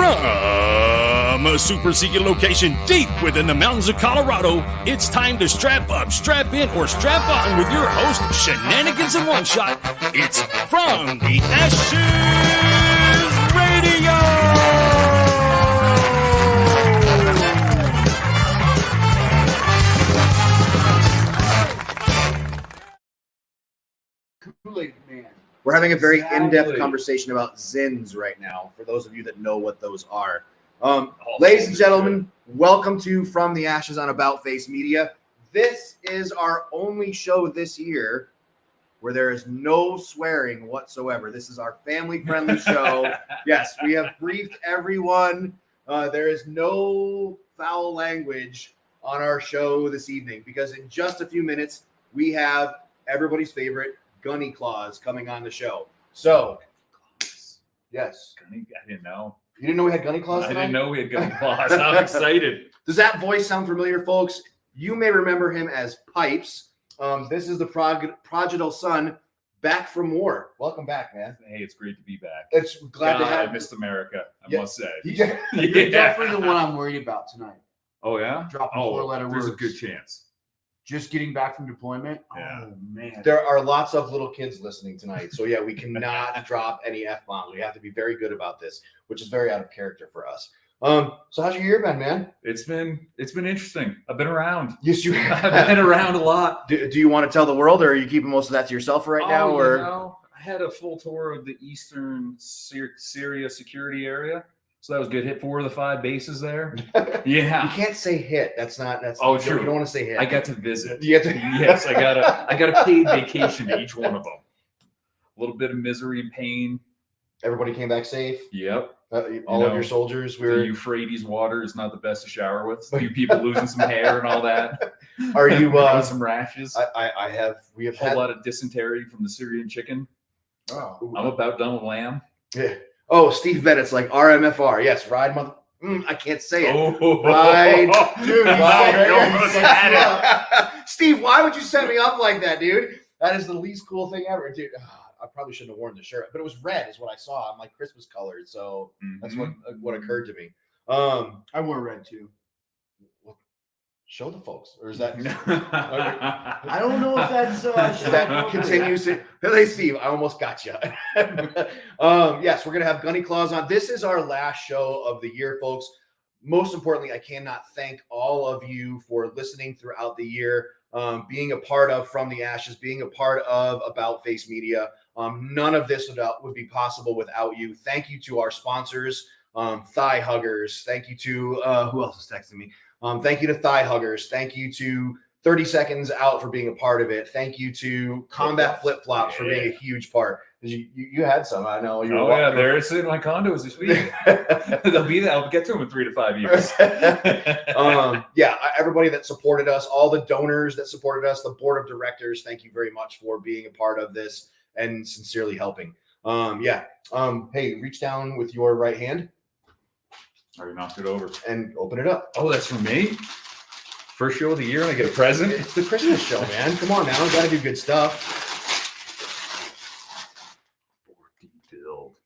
From a super secret location deep within the mountains of Colorado, it's time to strap up, strap in, or strap on with your host, Shenanigans in One Shot. It's From the Ashes Radio! Man. We're having a very in-depth conversation about zins right now, for those of you that know what those are. Ladies and gentlemen, welcome to From the Ashes on About Face Media. This is our only show this year where there is no swearing whatsoever. This is our family-friendly show. Yes, we have briefed everyone. There is no foul language on our show this evening because in just a few minutes, we have everybody's favorite Gunny Claus coming on the show. So, yes. Gunny, I didn't know. You didn't know we had Gunny Claus tonight? I didn't know we had Gunny Claus. I'm excited. Does that voice sound familiar, folks? You may remember him as Pipes. This is the prodigal son back from war. Welcome back, man. Hey, it's great to be back. It's glad to have I missed America, I must say. You're definitely the one I'm worried about tonight. Oh, yeah? Dropping four-letter words. There's a good chance. Just getting back from deployment. Yeah. Oh, man. There are lots of little kids listening tonight. So, yeah, we cannot drop any F-bombs. We have to be very good about this, which is very out of character for us. So how's your year been, man? It's been interesting. I've been around. Yes, you have. I've been around a lot. Do you want to tell the world, or are you keeping most of that to yourself right now? Or You know, I had a full tour of the Eastern Syria security area. So that was good. Hit 4 of the 5 bases there. Yeah. You can't say hit. That's true. You don't want to say hit. I got to visit. You get to Yes, I got a paid vacation to each one of them. A little bit of misery and pain. Everybody came back safe. Yep. All of your soldiers The Euphrates water is not the best to shower with. A few people losing some hair and all that. Are you having some rashes? We have a whole lot of dysentery from the Syrian chicken. Oh, I'm about done with lamb. Yeah. Oh, Steve Bennett's like RMFR. Yes, ride month. I can't say it. Oh, Ride, dude. Ride. Steve, why would you set me up like that, dude? That is the least cool thing ever, dude. I probably shouldn't have worn the shirt, but it was red, is what I saw. I'm like Christmas colored, so that's what occurred to me. I wore red too. Show the folks, or is that? I don't know if that's. That continues to. Hey, Steve, I almost got you. Yes, we're gonna have Gunny Claus on. This is our last show of the year, folks. Most importantly, I cannot thank all of you for listening throughout the year, being a part of From the Ashes, being a part of About Face Media. None of this would be possible without you. Thank you to our sponsors, Thigh Huggers. Thank you to who else is texting me? Thank you to Thigh Huggers. Thank you to 30 Seconds Out for being a part of it. Thank you to Combat Flip Flops for being a huge part. You had some, I know. Yeah, they're sitting in my condos this week. They'll be there. I'll get to them in 3 to 5 years. Everybody that supported us, all the donors that supported us, the board of directors, thank you very much for being a part of this and sincerely helping. Hey, reach down with your right hand. Already knocked it over. And open it up. Oh, that's for me? First show of the year and I get a present? It's the Christmas show, man. Come on now. We got to do good stuff. 4D build.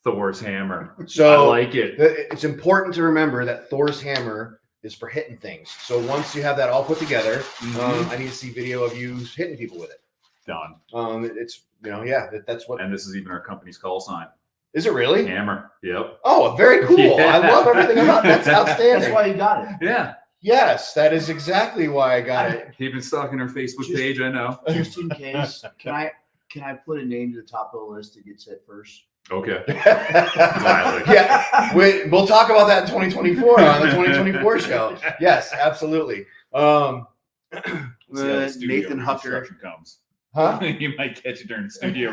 Thor's hammer. So I like it. It's important to remember that Thor's hammer is for hitting things. So once you have that all put together, I need to see video of you hitting people with it. Done. It's, that's what. And this is even our company's call sign. Is it really? Hammer. Yep. Oh, very cool. Yeah. I love everything about it. That's outstanding. That's why you got it. Yeah. Yes, that is exactly why I got it. You've been stalking our Facebook page, I know. Just in case, can I put a name to the top of the list that gets hit first? Okay. Yeah, we'll talk about that in 2024 on the 2024 show. Yes, absolutely. Nathan Hucker comes. Huh? You might catch it during the studio.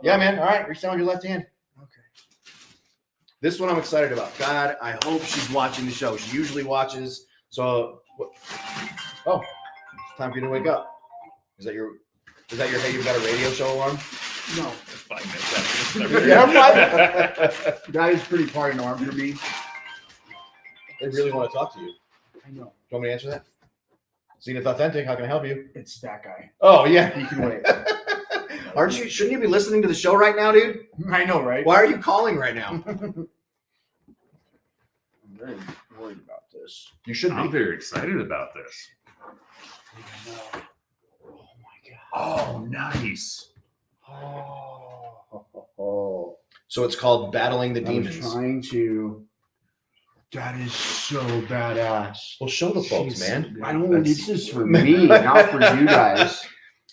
Yeah, man. All right, reach down with your left hand. Okay. This one I'm excited about. God, I hope she's watching the show. She usually watches. So, it's time for you to wake up. Is that your hey, you've got a radio show alarm? No. 5 minutes. That is pretty party alarm for me. They really want to talk to you. I know. Do you want me to answer that? Zenith Authentic, how can I help you? It's that guy. Oh, yeah. He can wait. Aren't you? Shouldn't you be listening to the show right now, dude? I know, right? Why are you calling right now? I'm very worried about this. You should I'm be. very excited about this. Oh my god. Oh, nice. Oh. So it's called Battling the I was Demons. trying to. That is so badass. Well, show the folks, Jeez. man. I don't. This is for me, not for you guys.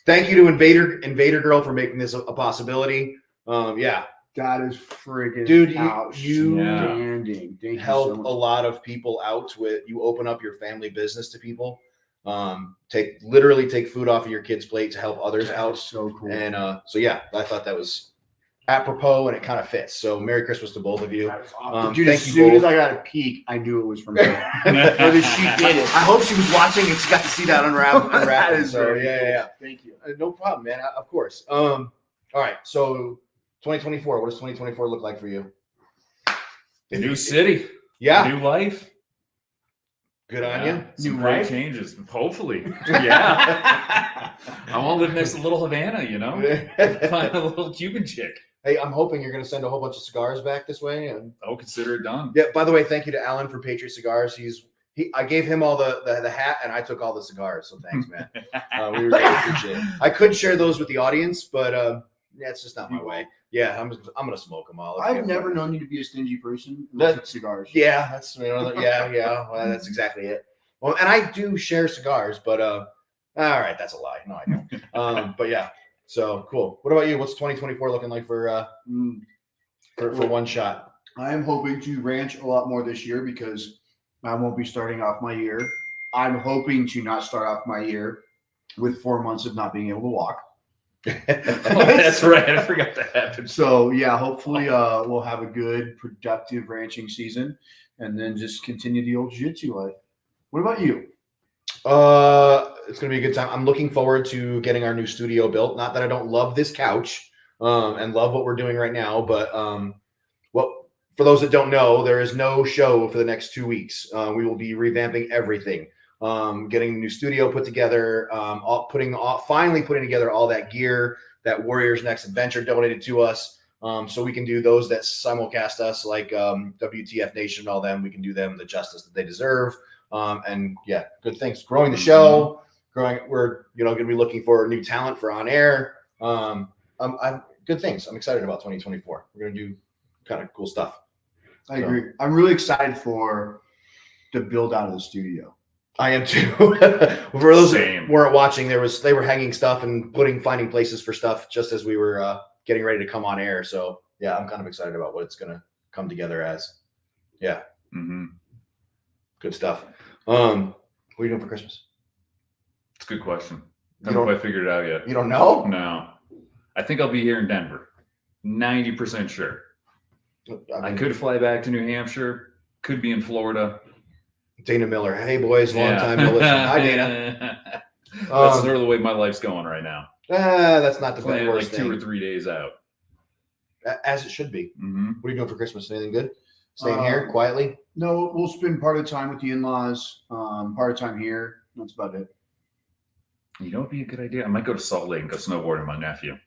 Thank you to Invader Girl for making this a possibility. Yeah, That is friggin' dude, you outstanding. Thank you help so a much. lot of people out with. You open up your family business to people. Literally take food off of your kids' plate to help others That out. is so cool. And so yeah, I thought that was apropos and it kind of fits. So Merry Christmas to both of you. That was awesome. Dude, thank as you soon as both. I got a peek, I knew it was from her. Whether she did it. I hope she was watching and she got to see that unravel. That is So very cool. yeah. Thank you. No problem, man. Of course. All right. So 2024. What does 2024 look like for you? New city. Yeah. New life. Good on Yeah, you. some New great life? changes. Hopefully. Yeah. I want to live next to Little Havana, you know? Find a little Cuban chick. Hey, I'm hoping you're going to send a whole bunch of cigars back this way. And Oh, consider it done. yeah. By the way, thank you to Alan for Patriot Cigars. I gave him all the hat and I took all the cigars. So thanks, man. We really appreciate it. I could share those with the audience, but yeah, it's just not my way. Yeah, I'm gonna smoke them all. I've never known you to be a stingy person That- with cigars. Yeah, that's yeah. Well, that's exactly it. Well, and I do share cigars, but all right, that's a lie. No, I don't. But yeah, so cool. What about you? What's 2024 looking like for one shot? I am hoping to ranch a lot more this year because I won't be starting off my year. I'm hoping to not start off my year with 4 months of not being able to walk. Oh, that's right. I forgot that happened. So yeah, hopefully we'll have a good, productive ranching season, and then just continue the old jiu-jitsu life. What about you? It's gonna be a good time. I'm looking forward to getting our new studio built. Not that I don't love this couch and love what we're doing right now, but for those that don't know, there is no show for the next 2 weeks. We will be revamping everything, getting a new studio put together, finally putting together all that gear that Warriors Next Adventure donated to us, so we can do those that simulcast us, like WTF Nation and all them. We can do them the justice that they deserve, and yeah, good things. Growing the show, We're going to be looking for new talent for on air. Good things. I'm excited about 2024. We're going to do kind of cool stuff. I agree. I'm really excited for the build out of the studio. I am too. For those Same. that weren't watching, they were hanging stuff and finding places for stuff just as we were getting ready to come on air. So yeah, I'm kind of excited about what it's going to come together as. Yeah. Mm-hmm. Good stuff. What are you doing for Christmas? It's a good question. You Haven't don't- quite figured it out yet. You don't know? No. I think I'll be here in Denver. 90% sure. I could fly back to New Hampshire. Could be in Florida. Dana Miller. Hey boys, long time no listen. Hi Dana. That's sort of the way my life's going right now. That's not the Playing worst like 2 or thing. 3 days out. As it should be. Mm-hmm. What are you doing for Christmas? Anything good? Staying here quietly? No, we'll spend part of the time with the in-laws, part of the time here. That's about it. You know, it'd be a good idea. I might go to Salt Lake and go snowboarding with my nephew.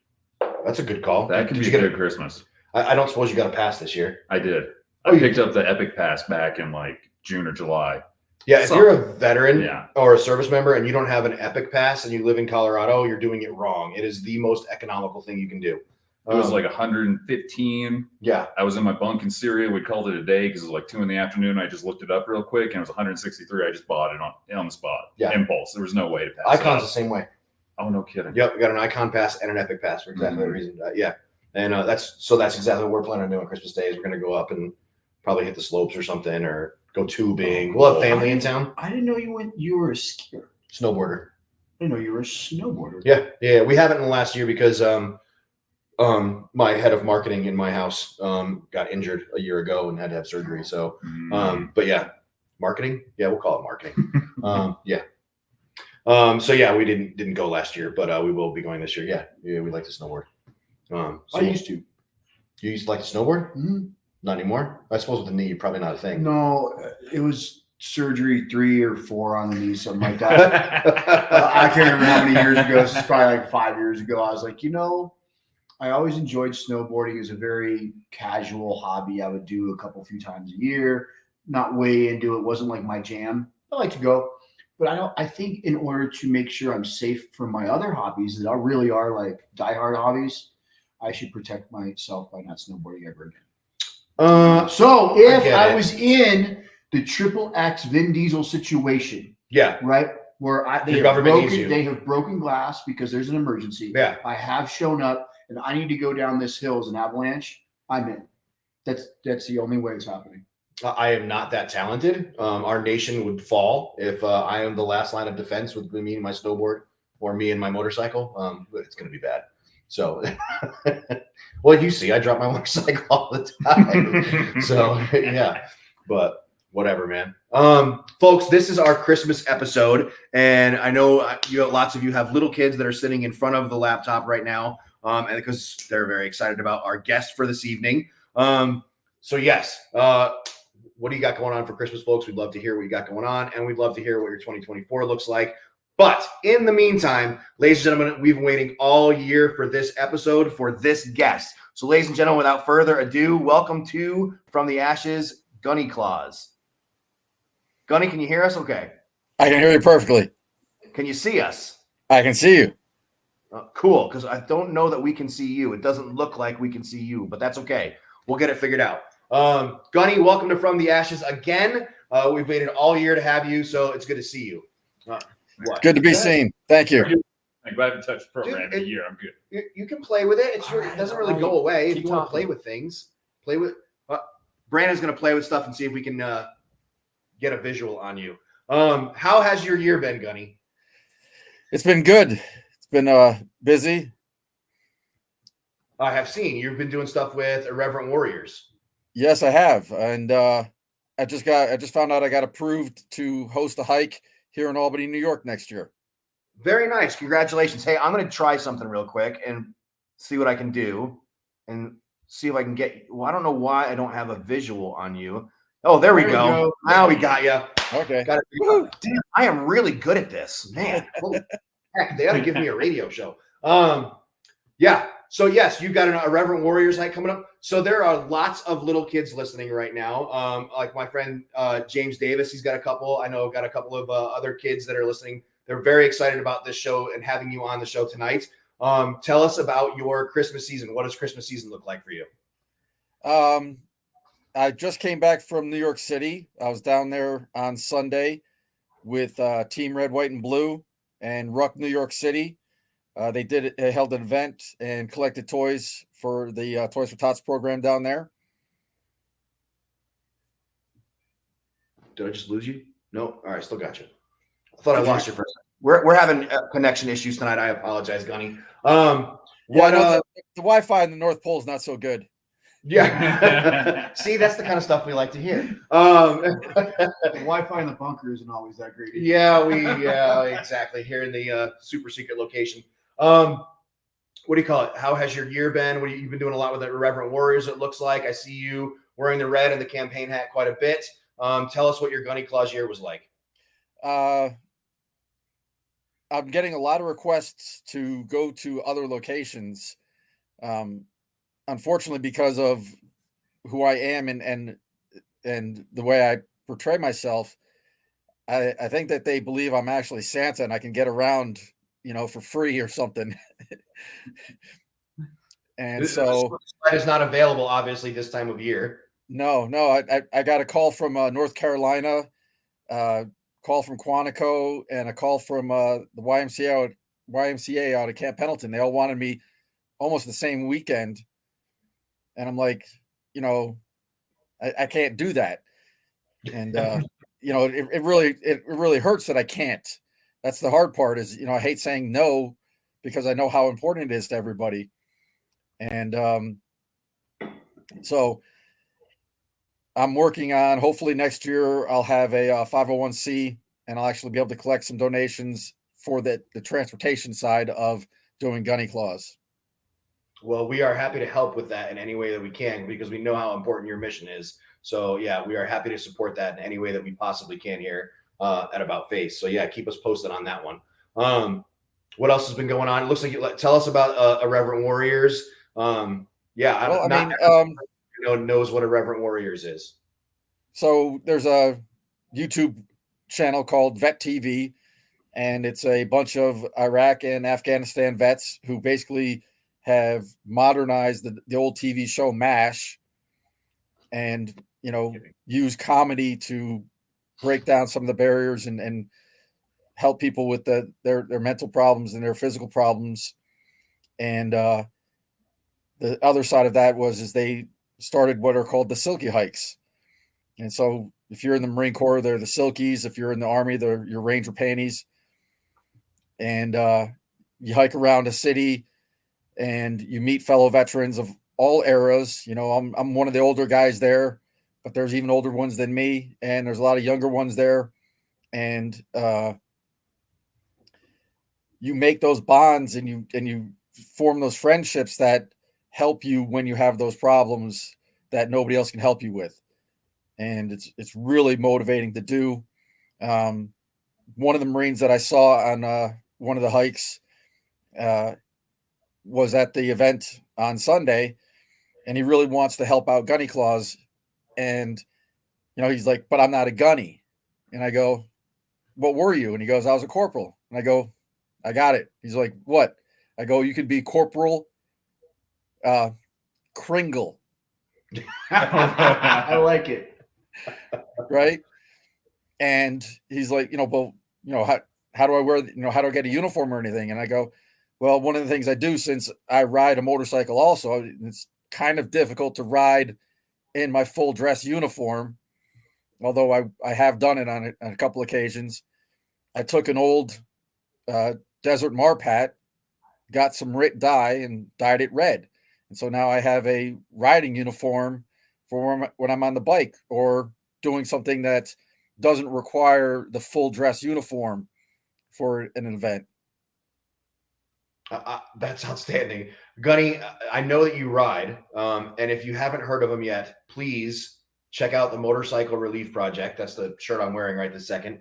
That's a good call. That could Did be you a get good Christmas. I don't suppose you got a pass this year. I did. Oh, I you picked up the Epic Pass back in like June or July. Yeah, if So- you're a veteran Yeah. or a service member and you don't have an Epic Pass and you live in Colorado, you're doing it wrong. It is the most economical thing you can do. It was like 115. Yeah. I was in my bunk in Syria. We called it a day because it was like 2 PM. I just looked it up real quick and it was 163. I just bought it on the spot. Yeah. Impulse. There was no way to pass Icon's it the same way. up. Oh, no kidding. Yep, we got an Icon Pass and an Epic Pass for exactly that reason. Yeah, and that's exactly what we're planning on doing on Christmas Day. Is we're going to go up and probably hit the slopes or something, or go tubing. We'll have family in town. I didn't know you were a skier. Snowboarder. I didn't know you were a snowboarder. Yeah. We haven't in the last year because my head of marketing in my house got injured a year ago and had to have surgery. So, but yeah, marketing. Yeah, we'll call it marketing. Yeah. So yeah, we didn't go last year, but we will be going this year. Yeah, we like to snowboard. So I used to. You used to like to snowboard? Mhm. Not anymore. I suppose with the knee, probably not a thing. No, it was surgery 3 or 4 on the knee, something like that. I can't remember how many years ago. This is probably like 5 years ago. I was like, I always enjoyed snowboarding as a very casual hobby. I would do a few times a year, not way into it. Wasn't like my jam. I like to go, but I think in order to make sure I'm safe from my other hobbies that really are like diehard hobbies, I should protect myself by not snowboarding ever again. So if I was in the Triple X Vin Diesel situation, right, where they have broken glass because there's an emergency. Yeah, I have shown up and I need to go down this hill as an avalanche. I'm in. That's the only way it's happening. I am not that talented. Our nation would fall if I am the last line of defense with me and my snowboard or me and my motorcycle. It's going to be bad. So, well, you see, I drop my motorcycle all the time. So, yeah, but whatever, man. Folks, this is our Christmas episode. And I know lots of you have little kids that are sitting in front of the laptop right now, and because they're very excited about our guest for this evening. So, yes, what do you got going on for Christmas, folks? We'd love to hear what you got going on, and we'd love to hear what your 2024 looks like. But in the meantime, ladies and gentlemen, we've been waiting all year for this episode, for this guest. So, ladies and gentlemen, without further ado, welcome to From the Ashes, Gunny Claus. Gunny, can you hear us okay? I can hear you perfectly. Can you see us? I can see you. Cool, because I don't know that we can see you. It doesn't look like we can see you, but that's okay. We'll get it figured out. Gunny, welcome to From the Ashes again. We've waited all year to have you, so it's good to see you. It's good to be seen. Thank you. I'm glad to touch the program every year. I'm good. You can play with it. It doesn't really go away. If you want to play with things, play with. Brandon's going to play with stuff and see if we can get a visual on you. How has your year been, Gunny? It's been good. It's been busy. I have seen you've been doing stuff with Irreverent Warriors. Yes, I have, and I just found out I got approved to host a hike here in Albany, New York next year. Very nice. Congratulations. Hey, I'm going to try something real quick and see what I can do and see if I can get. Well, I don't know why I don't have a visual on you. Oh, there we go. Now we got you. Okay. Got it. Damn, I am really good at this, man. Heck, they ought to give me a radio show. Yeah. So yes, you've got an Irreverent Warriors night coming up. So there are lots of little kids listening right now. Like my friend James Davis, he's got a couple. I know got a couple of other kids that are listening. They're very excited about this show and having you on the show tonight. Tell us about your Christmas season. What does Christmas season look like for you? I just came back from New York City. I was down there on Sunday with Team Red, White, and Blue and Ruck New York City. They held an event and collected toys for the Toys for Tots program down there. Did I just lose you? No. All right, still got you. I thought I lost you for a second. We're having connection issues tonight. I apologize, Gunny. The Wi-Fi in the North Pole is not so good. Yeah. See, that's the kind of stuff we like to hear. The Wi-Fi in the bunker isn't always that great. Yeah, exactly. Here in the super secret location. What do you call it? How has your year been? You've been doing a lot with the Irreverent Warriors, it looks like. I see you wearing the red and the campaign hat quite a bit. Tell us what your Gunny Claus year was like. I'm getting a lot of requests to go to other locations. Unfortunately, because of who I am and the way I portray myself, I think that they believe I'm actually Santa and I can get around, for free or something. And so that is not available, obviously, this time of year. No, I got a call from North Carolina, call from Quantico, and a call from the YMCA out of Camp Pendleton. They all wanted me almost the same weekend. And I'm like, I can't do that. And, it really hurts that I can't. That's the hard part is, I hate saying no because I know how important it is to everybody. And so I'm working on, hopefully next year I'll have a 501c and I'll actually be able to collect some donations for the transportation side of doing Gunny Claus. Well, we are happy to help with that in any way that we can because we know how important your mission is. So, yeah, we are happy to support that in any way that we possibly can here at About Face. So, yeah, keep us posted on that one. What else has been going on? It looks like tell us about Irreverent Warriors. Yeah, Well, I not mean, everyone knows what Irreverent Warriors is. so there's a YouTube channel called Vet TV, and it's a bunch of Iraq and Afghanistan vets who basically have modernized the old TV show MASH, and use comedy to break down some of the barriers and help people with their mental problems and their physical problems. And the other side of that is they started what are called the Silky hikes. And so if you're in the Marine Corps, they're the Silkies. If you're in the Army, they're your Ranger panties. And you hike around a city and you meet fellow veterans of all eras. I'm one of the older guys there, but there's even older ones than me, and there's a lot of younger ones there. And you make those bonds and you form those friendships that help you when you have those problems that nobody else can help you with. And it's really motivating to do. One of the Marines that I saw on one of the hikes was at the event on Sunday, and he really wants to help out Gunny Claus. And, he's like, but I'm not a gunny. And I go, what were you? And he goes, I was a corporal. And I go, I got it. He's like, what? I go, you could be Corporal Kringle. I like it. Right. And he's like, well, how do I wear, how do I get a uniform or anything? And I go, well, one of the things I do, since I ride a motorcycle also, it's kind of difficult to ride in my full dress uniform, although I have done it on a couple occasions. I took an old Desert Marp hat, got some dye and dyed it red. And so now I have a riding uniform for when I'm on the bike or doing something that doesn't require the full dress uniform for an event. That's outstanding. Gunny, I know that you ride. And if you haven't heard of them yet, please check out the Motorcycle Relief Project. That's the shirt I'm wearing right this second.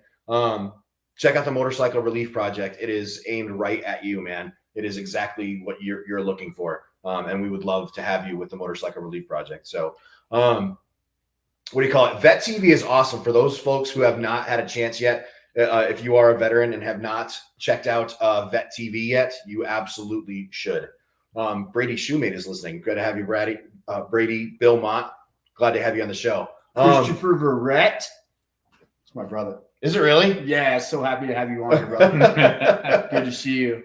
Check out the Motorcycle Relief Project. It is aimed right at you, man. It is exactly what you're looking for. And we would love to have you with the Motorcycle Relief Project. So, what do you call it? Vet TV is awesome for those folks who have not had a chance yet. If you are a veteran and have not checked out Vet TV yet, you absolutely should. Brady Shoemate is listening. Good to have you, Brady. Brady, Bill Mott, glad to have you on the show. Christopher Verrett. It's my brother. Is it really? Yeah, so happy to have you on, brother. Good to see you.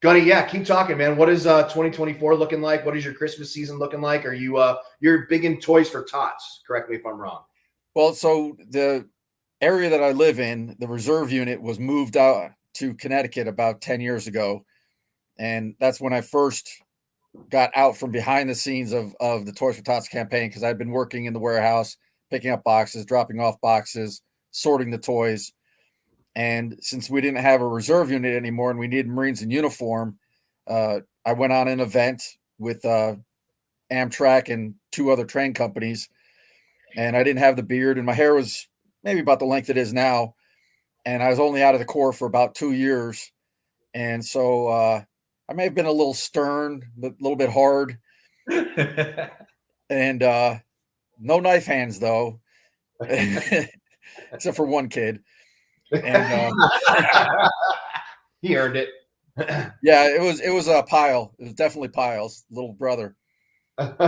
Gunny, yeah, keep talking, man. What is 2024 looking like? What is your Christmas season looking like? Are you you're big in toys for tots? Correct me if I'm wrong. Well, so the area that I live in, the reserve unit was moved out to Connecticut about 10 years ago. And that's when I first got out from behind the scenes of the Toys for Tots campaign, because I'd been working in the warehouse, picking up boxes, dropping off boxes, sorting the toys. And since we didn't have a reserve unit anymore and we needed Marines in uniform, I went on an event with Amtrak and 2 other train companies. And I didn't have the beard, and my hair was maybe about the length it is now. And I was only out of the Corps for about 2 years. And so I may have been a little stern, but a little bit hard. And no knife hands, though, except for one kid. And he earned it. Yeah, it was a Pile. It was definitely Pile's little brother. And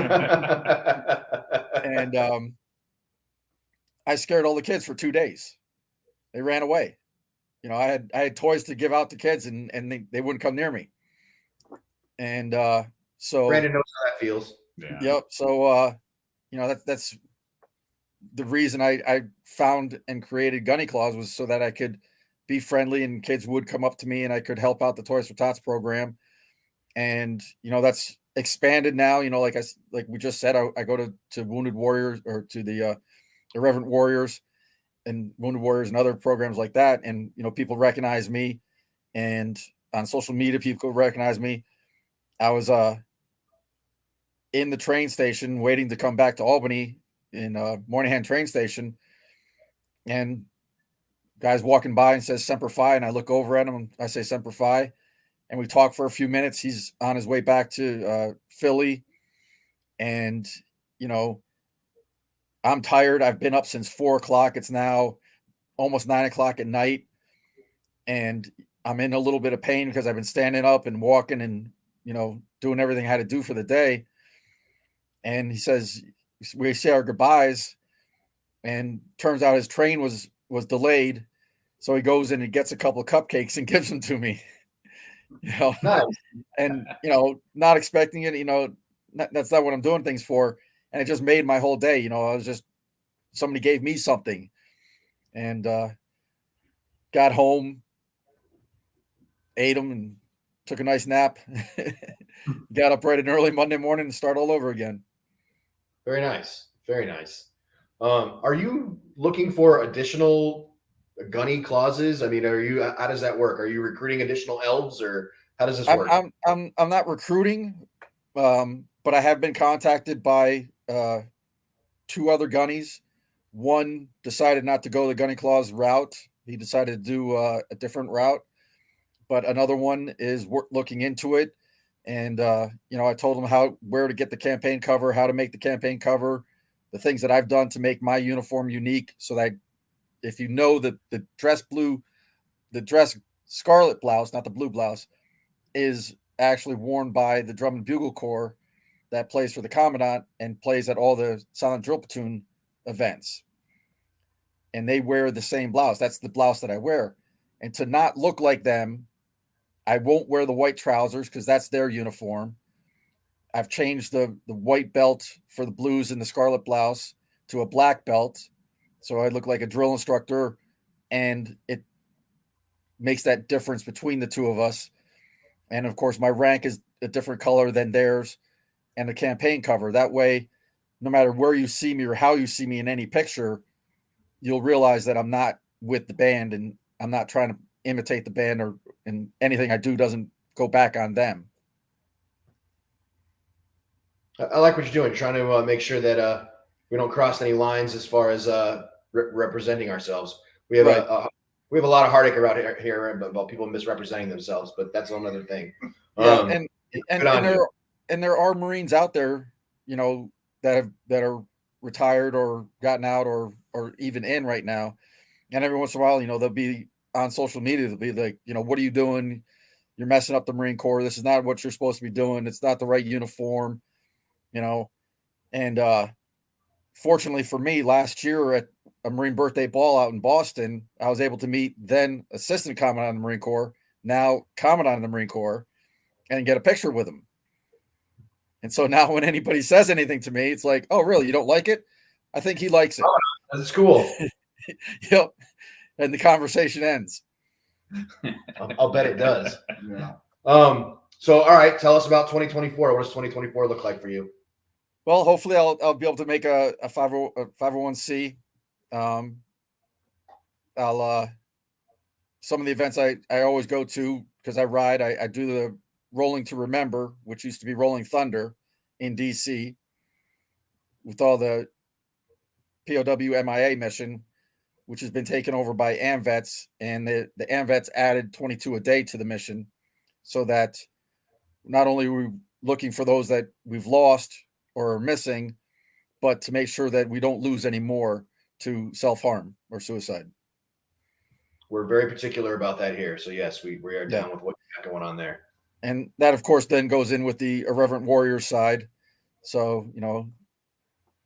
I scared all the kids for 2 days. They ran away. I had toys to give out to kids, and they wouldn't come near me. And so Brandon knows how that feels. Yeah. Yep. So that's the reason I found and created Gunny Claus, was so that I could be friendly and kids would come up to me and I could help out the Toys for Tots program. And that's expanded now. Like we just said, I go to Wounded Warriors, or to the Irreverent Warriors and Wounded Warriors and other programs like that. And people recognize me, and on social media people recognize me. I was in the train station waiting to come back to Albany, in Moynihan train station, and guys walking by and says Semper Fi, and I look over at him and I say Semper Fi, and we talked for a few minutes. He's on his way back to Philly, and I'm tired. I've been up since 4 o'clock. It's now almost 9 o'clock at night, and I'm in a little bit of pain because I've been standing up and walking and doing everything I had to do for the day. And he says, we say our goodbyes, and turns out his train was delayed. So he goes in and gets a couple of cupcakes and gives them to me, Nice. and, not expecting it, that's not what I'm doing things for. And it just made my whole day. I was just, somebody gave me something, and got home, ate them, and took a nice nap. Got up bright and early Monday morning and start all over again. Very nice. Very nice. Are you looking for additional Gunny Clauses? I mean, how does that work? Are you recruiting additional elves, or how does this work? I'm not recruiting, but I have been contacted by 2 other Gunnies. One decided not to go the Gunny Claus route. He decided to do a different route, but another one is looking into it. And, I told him where to get the campaign cover, how to make the campaign cover, the things that I've done to make my uniform unique, so that if the dress scarlet blouse, not the blue blouse, is actually worn by the Drum and Bugle Corps that plays for the Commandant and plays at all the Silent Drill Platoon events. And they wear the same blouse. That's the blouse that I wear. And to not look like them, I won't wear the white trousers because that's their uniform. I've changed the white belt for the blues and the scarlet blouse to a black belt, so I look like a drill instructor, and it makes that difference between the two of us. And of course, my rank is a different color than theirs, and the campaign cover. That way, no matter where you see me or how you see me in any picture, you'll realize that I'm not with the band, and I'm not trying to imitate the band, and anything I do doesn't go back on them. I like what you're doing, trying to make sure that we don't cross any lines as far as representing ourselves. We have Right. we have a lot of heartache around here about people misrepresenting themselves, but that's another thing. Yeah, You. and there are Marines out there, that are retired or gotten out or even in right now. And every once in a while, they'll be on social media. They'll be like, what are you doing? You're messing up the Marine Corps. This is not what you're supposed to be doing. It's not the right uniform, And fortunately for me, last year at a Marine birthday ball out in Boston, I was able to meet then Assistant Commandant of the Marine Corps, now Commandant of the Marine Corps, and get a picture with him. And so now when anybody says anything to me, it's like, oh, really? You don't like it? I think he likes it. Oh, that's cool. Yep. And the conversation ends. I'll bet it does. Yeah. So, all right, tell us about 2024. What does 2024 look like for you? Well, hopefully I'll be able to make a 501c. I'll some of the events I always go to because I ride. I do the Rolling to Remember, which used to be Rolling Thunder in DC, with all the POW MIA mission, which has been taken over by AMVETS, and the AMVETS added 22 a day to the mission, so that not only are we looking for those that we've lost or are missing, but to make sure that we don't lose any more to self-harm or suicide. We're very particular about that here. So yes, we are down with what you got going on there. And that, of course, then goes in with the Irreverent Warrior side. So,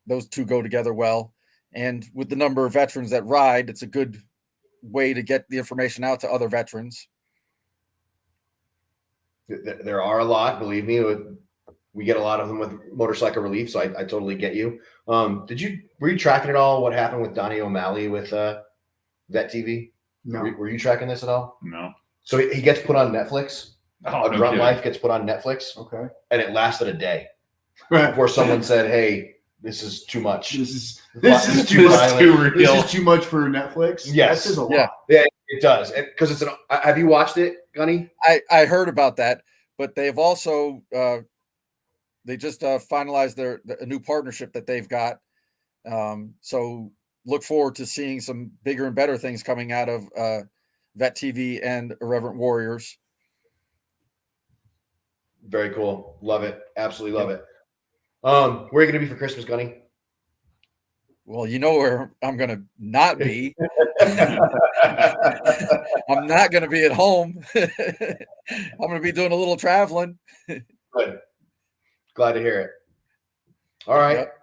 those two go together well. And with the number of veterans that ride, it's a good way to get the information out to other veterans. There are a lot, believe me. We get a lot of them with motorcycle relief, so I totally get you. Were you tracking at all what happened with Donnie O'Malley with Vet TV? No. Were you tracking this at all? No. So he gets put on Netflix. Oh, no Grunt kidding. Life gets put on Netflix. Okay. And it lasted a day Right. before someone said, "Hey, this is too much. This is This too is violent. too real. This is too much for Netflix. Yes. That is a lot. Yeah. Yeah, it does. Because it's have you watched it, Gunny? I heard about that, but they've also they just finalized a new partnership that they've got. So look forward to seeing some bigger and better things coming out of Vet TV and Irreverent Warriors. Very cool. Love it. Absolutely love it. Where are you going to be for Christmas, Gunny? Well, you know where I'm going to not be. I'm not going to be at home. I'm going to be doing a little traveling. Good. Glad to hear it. All right. Yep.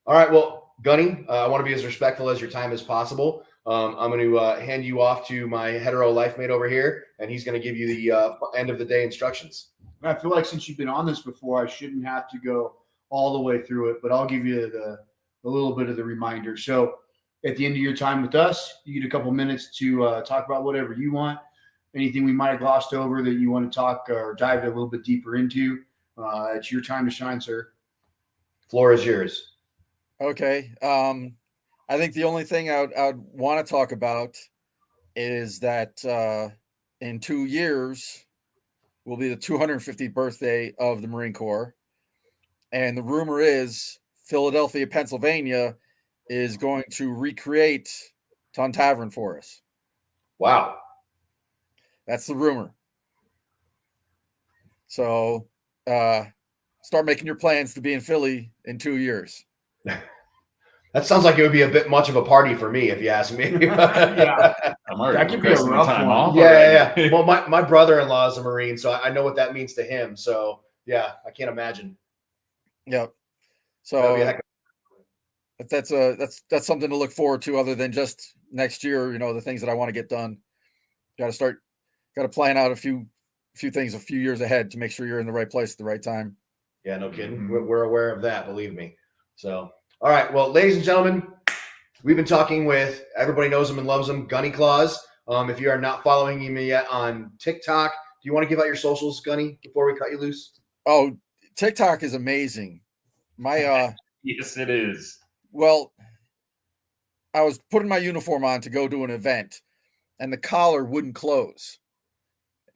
All right. Well, Gunny, I want to be as respectful as your time as possible. I'm going to hand you off to my hetero life mate over here, and he's going to give you the end of the day instructions. I feel like since you've been on this before, I shouldn't have to go all the way through it, but I'll give you a little bit of the reminder. So at the end of your time with us, you get a couple minutes to talk about whatever you want, anything we might have glossed over that you want to talk or dive a little bit deeper into. It's your time to shine, sir. Floor is yours. Okay. I think the only thing I would want to talk about is that in 2 years will be the 250th birthday of the Marine Corps. And the rumor is Philadelphia, Pennsylvania is going to recreate Ton Tavern for us. Wow. That's the rumor. So start making your plans to be in Philly in 2 years. That sounds like it would be a bit much of a party for me, if you ask me. Yeah. That could be a rough one. off. Yeah. Well, my brother-in-law is a Marine, so I know what that means to him. So yeah, I can't imagine. Yep. That'd be a So heck that's something to look forward to other than just next year, the things that I want to get done. Got to plan out a few things a few years ahead to make sure you're in the right place at the right time. Yeah, no kidding. Mhm. We're aware of that, believe me. So, all right. Well, ladies and gentlemen, we've been talking with, everybody knows him and loves him, Gunny Claus. If you are not following him yet on TikTok, do you want to give out your socials, Gunny, before we cut you loose? Oh, TikTok is amazing. My Yes, it is. well, I was putting my uniform on to go to an event, and the collar wouldn't close,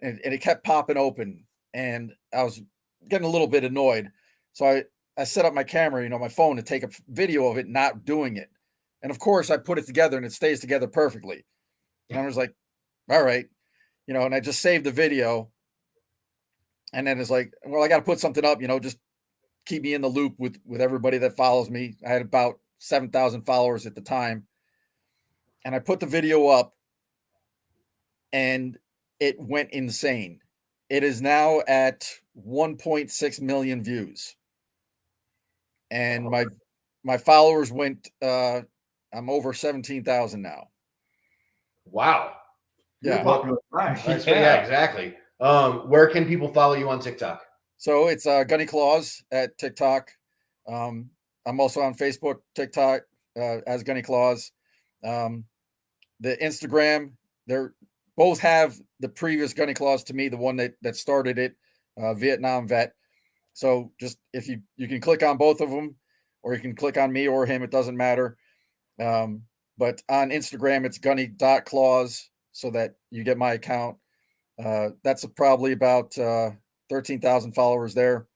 and it kept popping open, and I was getting a little bit annoyed. So I set up my camera, my phone, to take a video of it not doing it. And of course, I put it together, and it stays together perfectly. And I was like, all right, and I just saved the video. And then it's like, well, I got to put something up, just keep me in the loop with everybody that follows me. I had about 7,000 followers at the time. And I put the video up, and it went insane. It is now at 1.6 million views. And my followers went, I'm over 17,000 now. Wow. Yeah. Nice. Yeah, exactly. Where can people follow you on TikTok? So it's Gunny Claus at TikTok. I'm also on Facebook, TikTok as Gunny Claus. The Instagram, they're both have the previous Gunny Claus to me, the one that started it, Vietnam vet. So just if you can click on both of them, or you can click on me or him, it doesn't matter. But on Instagram, it's gunny.claus, so that you get my account. That's probably about 13,000 followers there.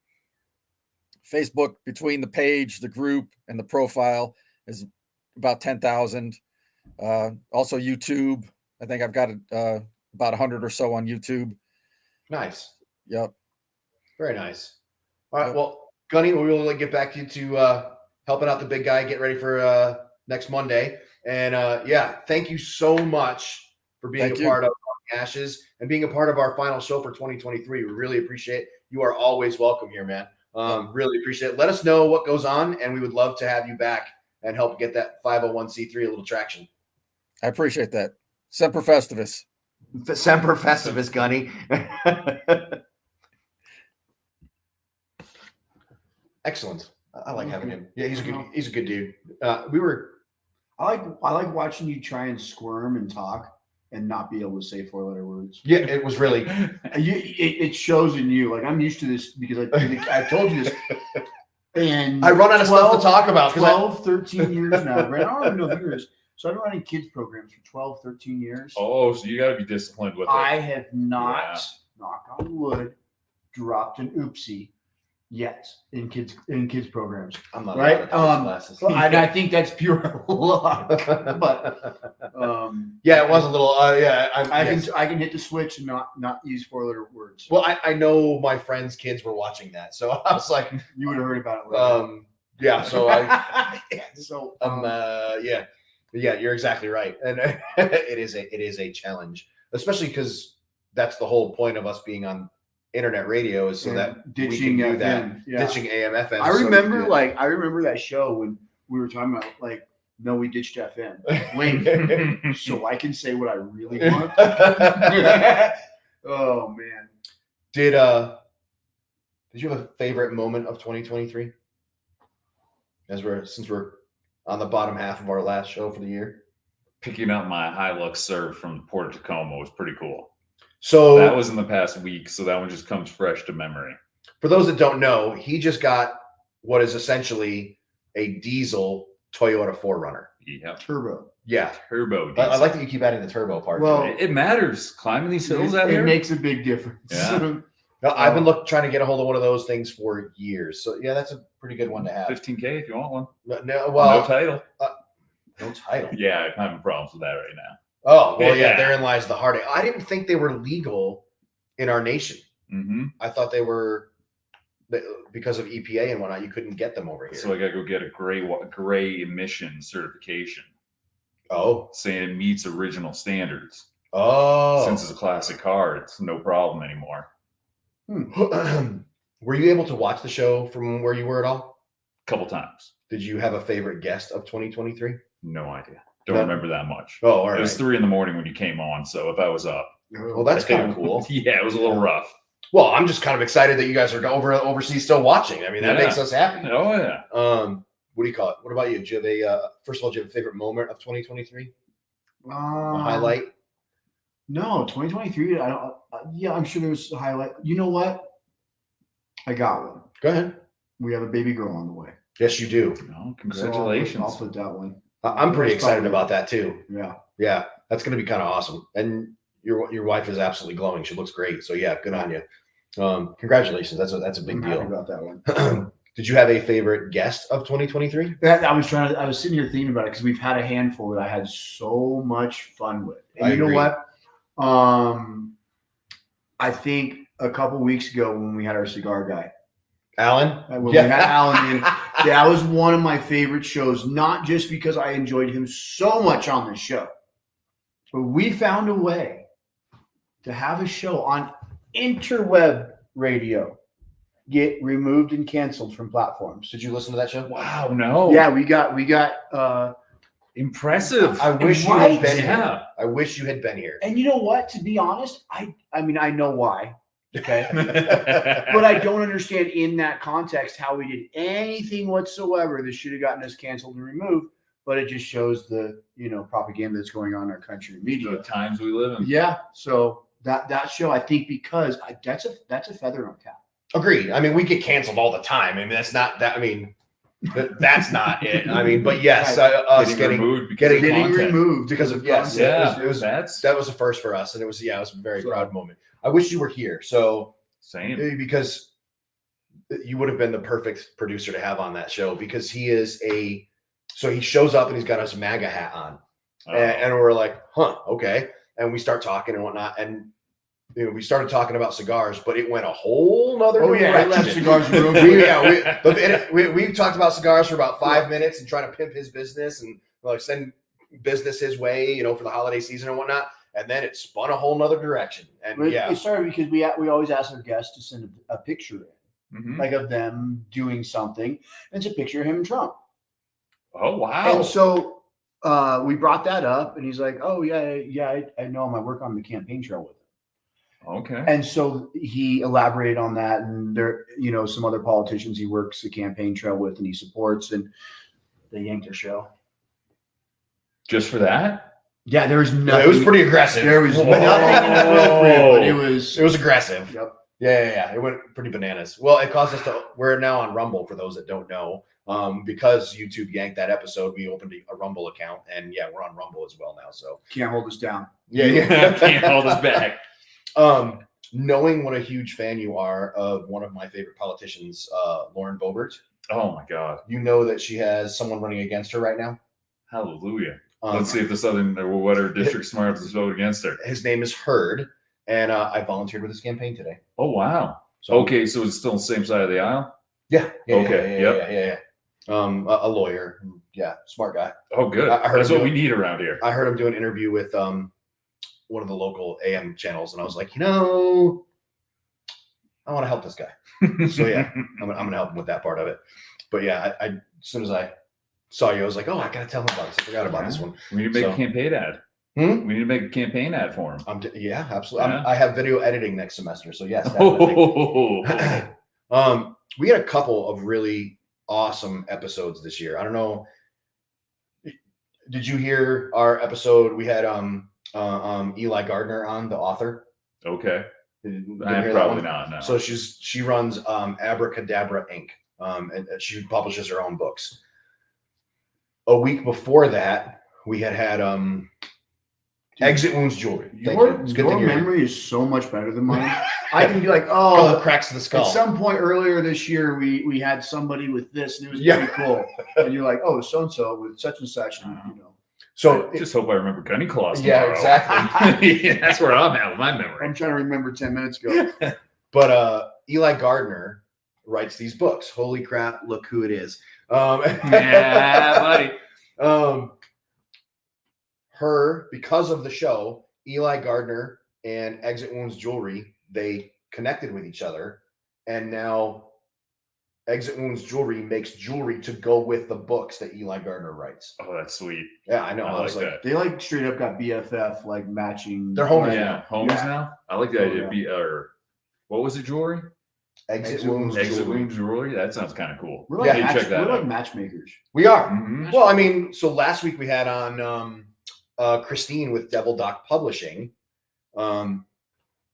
Facebook, between the page, the group, and the profile, is about 10,000. Also YouTube, I think I've got about 100 or so on YouTube. Nice. Yep. Very nice. All right. Well, Gunny, we will get back to you to helping out the big guy, get ready for next Monday. And thank you so much for being part of Ashes and being a part of our final show for 2023. We really appreciate it. You are always welcome here, man. Really appreciate it. Let us know what goes on, and we would love to have you back and help get that 501c3 a little traction. I appreciate that. Semper Festivus. Semper Festivus, Gunny. Excellent. I like having him. Yeah, he's a good dude. I like watching you try and squirm and talk and not be able to say 4-letter words. Yeah, it was really. It shows in you. Like, I'm used to this because I told you this. And I run out of stuff to talk about. 12, 13 years now. Right? I don't even know if you're this. So I've been running kids programs for 12, 13 years. Oh, so you got to be disciplined with it. I have not, knock on wood, dropped an oopsie yet in kids programs. I'm not Right. glasses. And I think that's pure luck. But yeah, it was a little. I can hit the switch and not use 4-letter words. Well, I know my friends' kids were watching that, so I was like, you would have heard about it later. yeah. So yeah, you're exactly right, and it is a challenge, especially because that's the whole point of us being on internet radio is so that ditching we can do FM, that, ditching AM FM. I remember that show when we were talking about like, no, we ditched FM. Wait, so I can say what I really want. Oh man, did you have a favorite moment of 2023? Since we're on the bottom half of our last show for the year, picking up my Hilux serve from Port of Tacoma was pretty cool. So that was in the past week, so that one just comes fresh to memory. For those that don't know, he just got what is essentially a diesel Toyota 4Runner. Yeah. Turbo. Yeah. Turbo. I like that you keep adding the turbo part. Well, it matters. Climbing these hills out here. It makes a big difference. Yeah. No, I've been trying to get a hold of one of those things for years. So yeah, that's a pretty good one to have. $15K if you want one. No title. No title. Yeah, I'm having problems with that right now. Oh, well, yeah, therein lies the heartache. I didn't think they were legal in our nation. Mm-hmm. I thought they were, because of EPA and whatnot, you couldn't get them over here. So I got to go get a gray emission certification. Oh. Saying it meets original standards. Oh. Since it's a classic car, it's no problem anymore. Were you able to watch the show from where you were at all? A couple times. Did you have a favorite guest of 2023? No idea. Don't remember that much. Oh, all right. It was 3 a.m. when you came on, so if I was up. Well, that's kind of cool. Yeah, it was a little rough. Well, I'm just kind of excited that you guys are overseas still watching. I mean, that makes us happy. Oh, yeah. What do you call it? What about you? Do you have first of all, do you have a favorite moment of 2023? A highlight? No, 2023. I don't. Yeah, I'm sure there's a highlight. You know what? I got one. Go ahead. We have a baby girl on the way. Yes, you do. Oh, congratulations. So I'll put that one. I'm pretty excited about that too. Yeah. Yeah, that's going to be kind of awesome. And your wife is absolutely glowing. She looks great. So yeah, good on you. Congratulations. That's a big deal. About that one. Did you have a favorite guest of 2023? I was sitting here thinking about it because we've had a handful that I had so much fun with. And I you agree. know what? I think a couple weeks ago when we had our cigar guy, Alan? when we had Alan in, that was one of my favorite shows, not just because I enjoyed him so much on the show, but we found a way to have a show on interweb radio get removed and canceled from platforms. Did you listen to that show? Wow, no. Yeah, we got impressive. I wish you Right? had been Yeah. here. I wish you had been here. and you know what? To be honest, I mean, I know why. Okay. But I don't understand in that context how we did anything whatsoever that should have gotten us canceled and removed. But it just shows the propaganda that's going on in our country and media. The times we live in. Yeah. So that show, I think, because that's a feather on cap. Agreed. I mean, we get canceled all the time. I mean, that's not that. I mean, that's not it. I mean, but yes, us getting removed removed because of content. yeah. It was that was the first for us, and it was a very proud moment. I wish you were here. So same, because you would have been the perfect producer to have on that show because he shows up and he's got his MAGA hat on, and we're like, huh, okay, and we start talking and whatnot, and we started talking about cigars, but it went a whole nother direction. Left cigars real quick. we talked about cigars for about 5 minutes and trying to pimp his business and like send business his way, for the holiday season and whatnot. And then it spun a whole nother direction. And it started because we always ask our guests to send a picture in, like of them doing something. And it's a picture of him and Trump. Oh wow! And so we brought that up, and he's like, "Oh yeah, I know him. I work on the campaign trail with him." Okay. And so he elaborated on that, and there, some other politicians he works the campaign trail with, and he supports, and they yanked their show. Just for that? Yeah, there was nothing. Yeah, it was pretty aggressive. There was nothing inappropriate, but it was aggressive. Yep. Yeah. It went pretty bananas. Well, it caused us to. We're now on Rumble for those that don't know. Because YouTube yanked that episode, we opened a Rumble account, and yeah, we're on Rumble as well now. So can't hold us down. Yeah. Can't hold us back. knowing what a huge fan you are of one of my favorite politicians, Lauren Boebert. Oh my God. You know that she has someone running against her right now. Hallelujah. Let's see if the Southern or whatever district smart to vote against her. His name is Hurd, and I volunteered with his campaign today. Oh wow. So okay, so it's still on the same side of the aisle? Yeah. Okay. Yeah. A lawyer. Yeah, smart guy. Oh, good. That's what we need around here. I heard him do an interview with one of the local AM channels, and I was like, I want to help this guy. So yeah, I'm gonna help him with that part of it. But yeah, I as soon as I saw you, I was like, oh, I gotta tell him about this. I forgot about this one. We need to make a campaign ad. We need to make a campaign ad for him. Yeah, absolutely. I have video editing next semester, so yes. We had a couple of really awesome episodes this year. I don't know. Did you hear our episode? We had Eli Gardner on, the author. Okay. Probably not. No. So she runs Abracadabra Inc. And she publishes her own books. A week before that, we had Exit Wounds Jewelry. Your memory is so much better than mine. I can be like, oh, cracks to the skull. At some point earlier this year, we had somebody with this, and it was pretty cool. And you're like, oh, so and so with such and such, and So I just hope I remember Gunny Claus. Yeah, exactly. That's where I'm at with my memory. I'm trying to remember 10 minutes ago. But Eli Gardner writes these books. Holy crap! Look who it is. Yeah, buddy. Because of the show, Eli Gardner and Exit Wounds Jewelry, they connected with each other, and now Exit Wounds Jewelry makes jewelry to go with the books that Eli Gardner writes. Oh, that's sweet. Yeah, I know. I was like that. They like straight up got BFF like matching. They're homies. Yeah, homies now. I like the idea. What was it, jewelry? Exit Wounds Jewelry. That sounds kind of cool. We're like, check that we're out. like matchmakers. We are. Mm-hmm. Well, I mean, so last week we had on Christine with Devil Doc Publishing.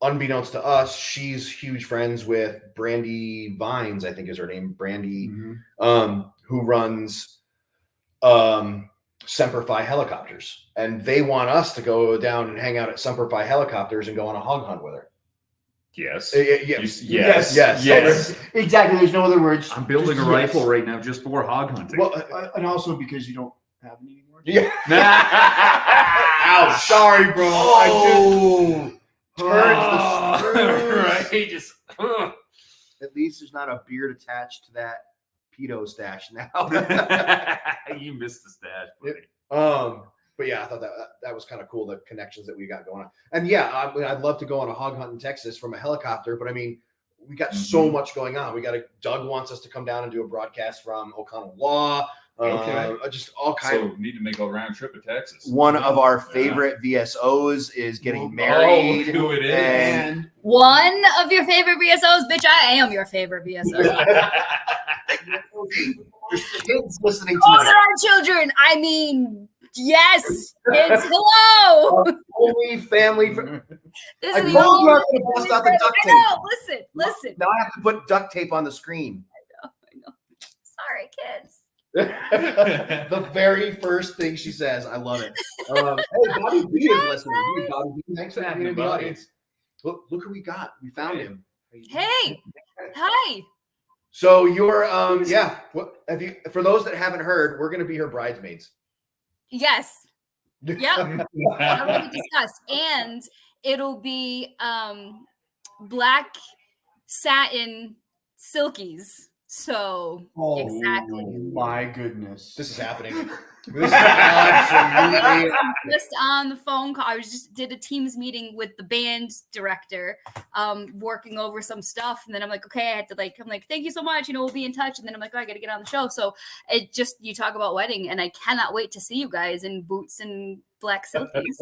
Unbeknownst to us, she's huge friends with Brandy Vines, I think is her name, Brandy, who runs Semper Fi Helicopters, and they want us to go down and hang out at Semper Fi Helicopters and go on a hog hunt with her. Yes. Yes. Exactly. There's no other words. I'm building a rifle right now just for hog hunting. Well, and also because you don't have any anymore. Yeah. Ouch. Sorry, bro. Oh. Turns the screws. Right. Just. At least there's not a beard attached to that pedo stash now. You missed the stash, buddy. But yeah, I thought that was kind of cool, the connections that we got going on. And yeah, I'd love to go on a hog hunt in Texas from a helicopter, but I mean, we got so much going on. Doug wants us to come down and do a broadcast from O'Connell Law. Just all kinds. So need to make a round trip to Texas. One of our favorite VSOs is getting married. Who it is? And one of your favorite VSOs, bitch. I am your favorite VSO. kids listening Oh, tonight. there are children. I mean, yes, kids. Hello. Only family. This I is told you I the was going to bust out the duct tape. I know. Listen. Now I have to put duct tape on the screen. I know. Sorry, kids. The very first thing she says, I love it. Hey, Bobby B is listening. Hey, Bobby B, thanks for being in the audience. Look who we got. We found him. Hey, hi. So you're What have you? For those that haven't heard, we're going to be her bridesmaids. Yes. Yep. Already discussed, and it'll be black satin silkies. So exactly. My goodness. This is happening. This is absolutely just on the phone call. I did a Teams meeting with the band director, working over some stuff, and then I'm like, okay, I had to I'm like, thank you so much, we'll be in touch. And then I'm like, oh, I got to get on the show. So you talk about wedding, and I cannot wait to see you guys in boots and black silkies.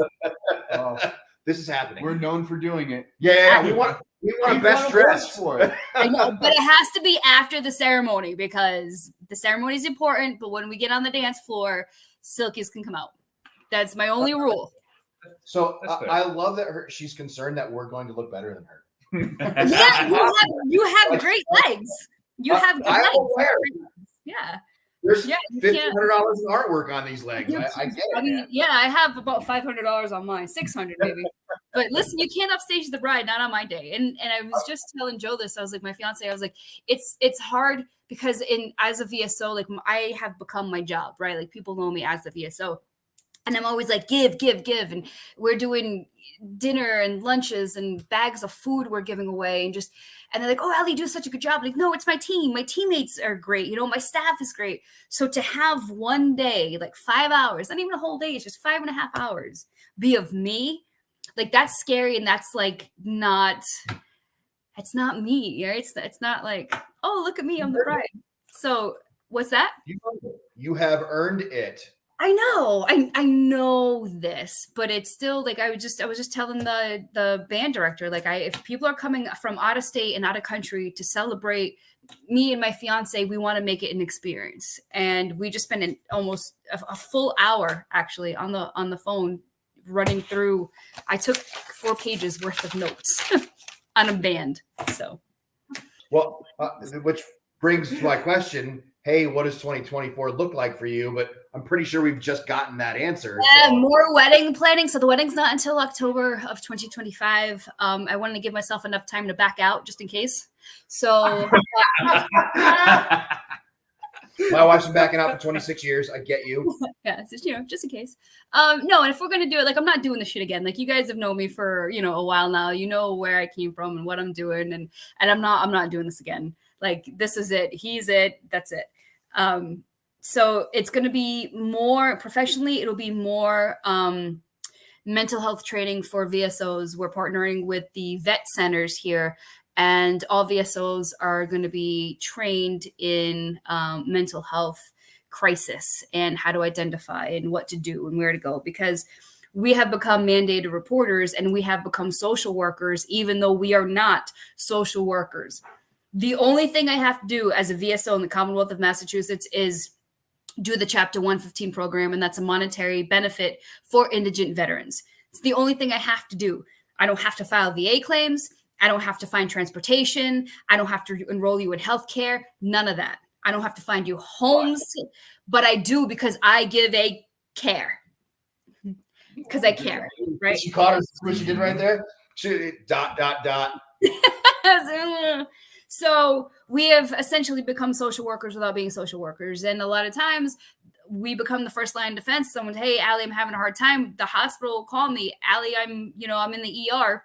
This is happening. We're known for doing it. Yeah, we want a best dress for it. I know, but it has to be after the ceremony because the ceremony is important. But when we get on the dance floor, silkies can come out. That's my only rule. So I love that she's concerned that we're going to look better than her. Yeah, you have great legs. You have good legs. Yeah. There's $1,500 in artwork on these legs. I get it. I mean, I have about $500 on mine. $600 maybe. But listen, you can't upstage the bride, not on my day. And I was just telling Joe this. I was like, my fiance, I was like, it's hard because as a VSO, like I have become my job, right? Like people know me as the VSO. And I'm always like, give. And we're doing dinner and lunches and bags of food we're giving away. And they're like, oh, Ali, do such a good job. Like, no, it's my team. My teammates are great. You know, my staff is great. So to have one day, like 5 hours, not even a whole day, it's just 5.5 hours be of me, like that's scary. And that's like it's not me, right? It's not like, oh, look at me, I'm the bride. So what's that? You have earned it. I know, I know this, but it's still like I was just telling the band director, like if people are coming from out of state and out of country to celebrate me and my fiance, we want to make it an experience. And we just spent almost a full hour actually on the phone running through. I took 4 pages worth of notes on a band. So, well, which brings to my question. Hey, what does 2024 look like for you? But I'm pretty sure we've just gotten that answer. Yeah, so. More wedding planning. So the wedding's not until October of 2025. I wanted to give myself enough time to back out just in case. So my wife's been backing out for 26 years. I get you. Yeah, it's just, just in case. No, and if we're gonna do it, like I'm not doing this shit again. Like you guys have known me for a while now. You know where I came from and what I'm doing, and I'm not doing this again. Like this is it. He's it. That's it. So it's going to be more professionally. It'll be more mental health training for VSOs. We're partnering with the vet centers here, and all VSOs are going to be trained in mental health crisis and how to identify and what to do and where to go, because we have become mandated reporters and we have become social workers, even though we are not social workers. The only thing I have to do as a VSO in the Commonwealth of Massachusetts is do the Chapter 115 program, and that's a monetary benefit for indigent veterans. It's the only thing I have to do. I don't have to file VA claims. I don't have to find transportation. I don't have to enroll you in healthcare. None of that. I don't have to find you homes, but I do because I give a care. Because I care, right? She caught us. What she did right there. She, ... So we have essentially become social workers without being social workers. And a lot of times we become the first line of defense. Someone, hey, Allie, I'm having a hard time. The hospital will call me. Allie, I'm in the ER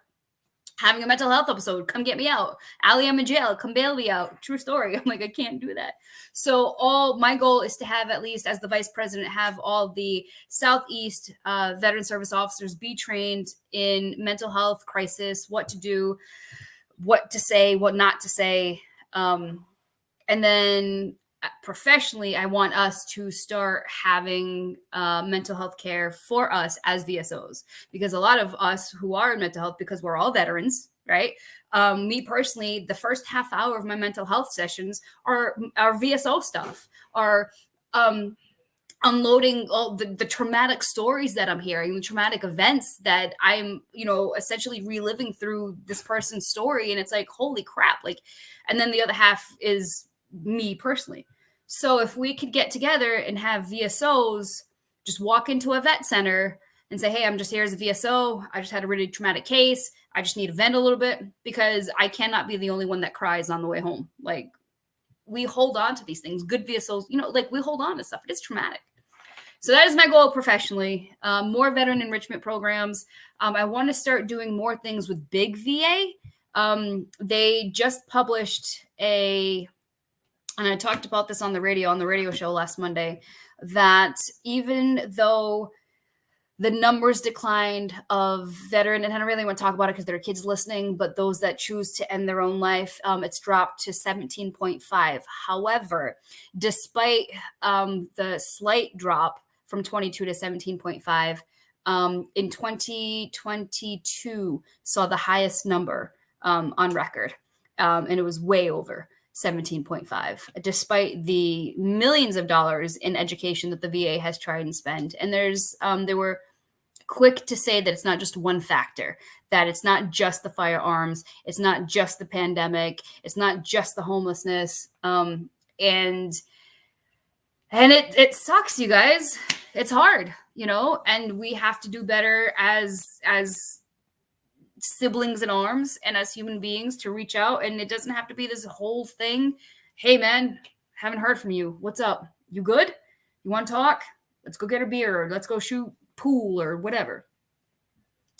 having a mental health episode. Come get me out. Allie, I'm in jail. Come bail me out. True story. I'm like, I can't do that. So my goal is to have, at least as the vice president, have all the Southeast veteran service officers be trained in mental health crisis, what to do, what to say, what not to say. And then professionally, I want us to start having mental health care for us as VSOs, because a lot of us who are in mental health, because we're all veterans, right? Me personally, the first half hour of my mental health sessions are VSO stuff, are unloading all the traumatic stories that I'm hearing, the traumatic events that I'm, essentially reliving through this person's story. And it's like, holy crap. Like, and then the other half is me personally. So if we could get together and have VSOs just walk into a vet center and say, hey, I'm just here as a VSO. I just had a really traumatic case. I just need to vent a little bit, because I cannot be the only one that cries on the way home. Like, we hold on to these things. Good VSOs, we hold on to stuff. It is traumatic. So that is my goal professionally. More veteran enrichment programs. I want to start doing more things with big VA. They just published and I talked about this on the radio show last Monday, that even though the numbers declined of veteran, and I don't really want to talk about it because there are kids listening, but those that choose to end their own life, it's dropped to 17.5. However, despite the slight drop from 22 to 17.5, in 2022 saw the highest number on record, and it was way over 17.5, despite the millions of dollars in education that the VA has tried and spent. And they were quick to say that it's not just one factor, that it's not just the firearms, it's not just the pandemic, it's not just the homelessness. And it sucks, you guys. It's hard, and we have to do better as siblings in arms and as human beings to reach out. And it doesn't have to be this whole thing. Hey man, haven't heard from you. What's up? You good? You want to talk? Let's go get a beer, or let's go shoot pool or whatever.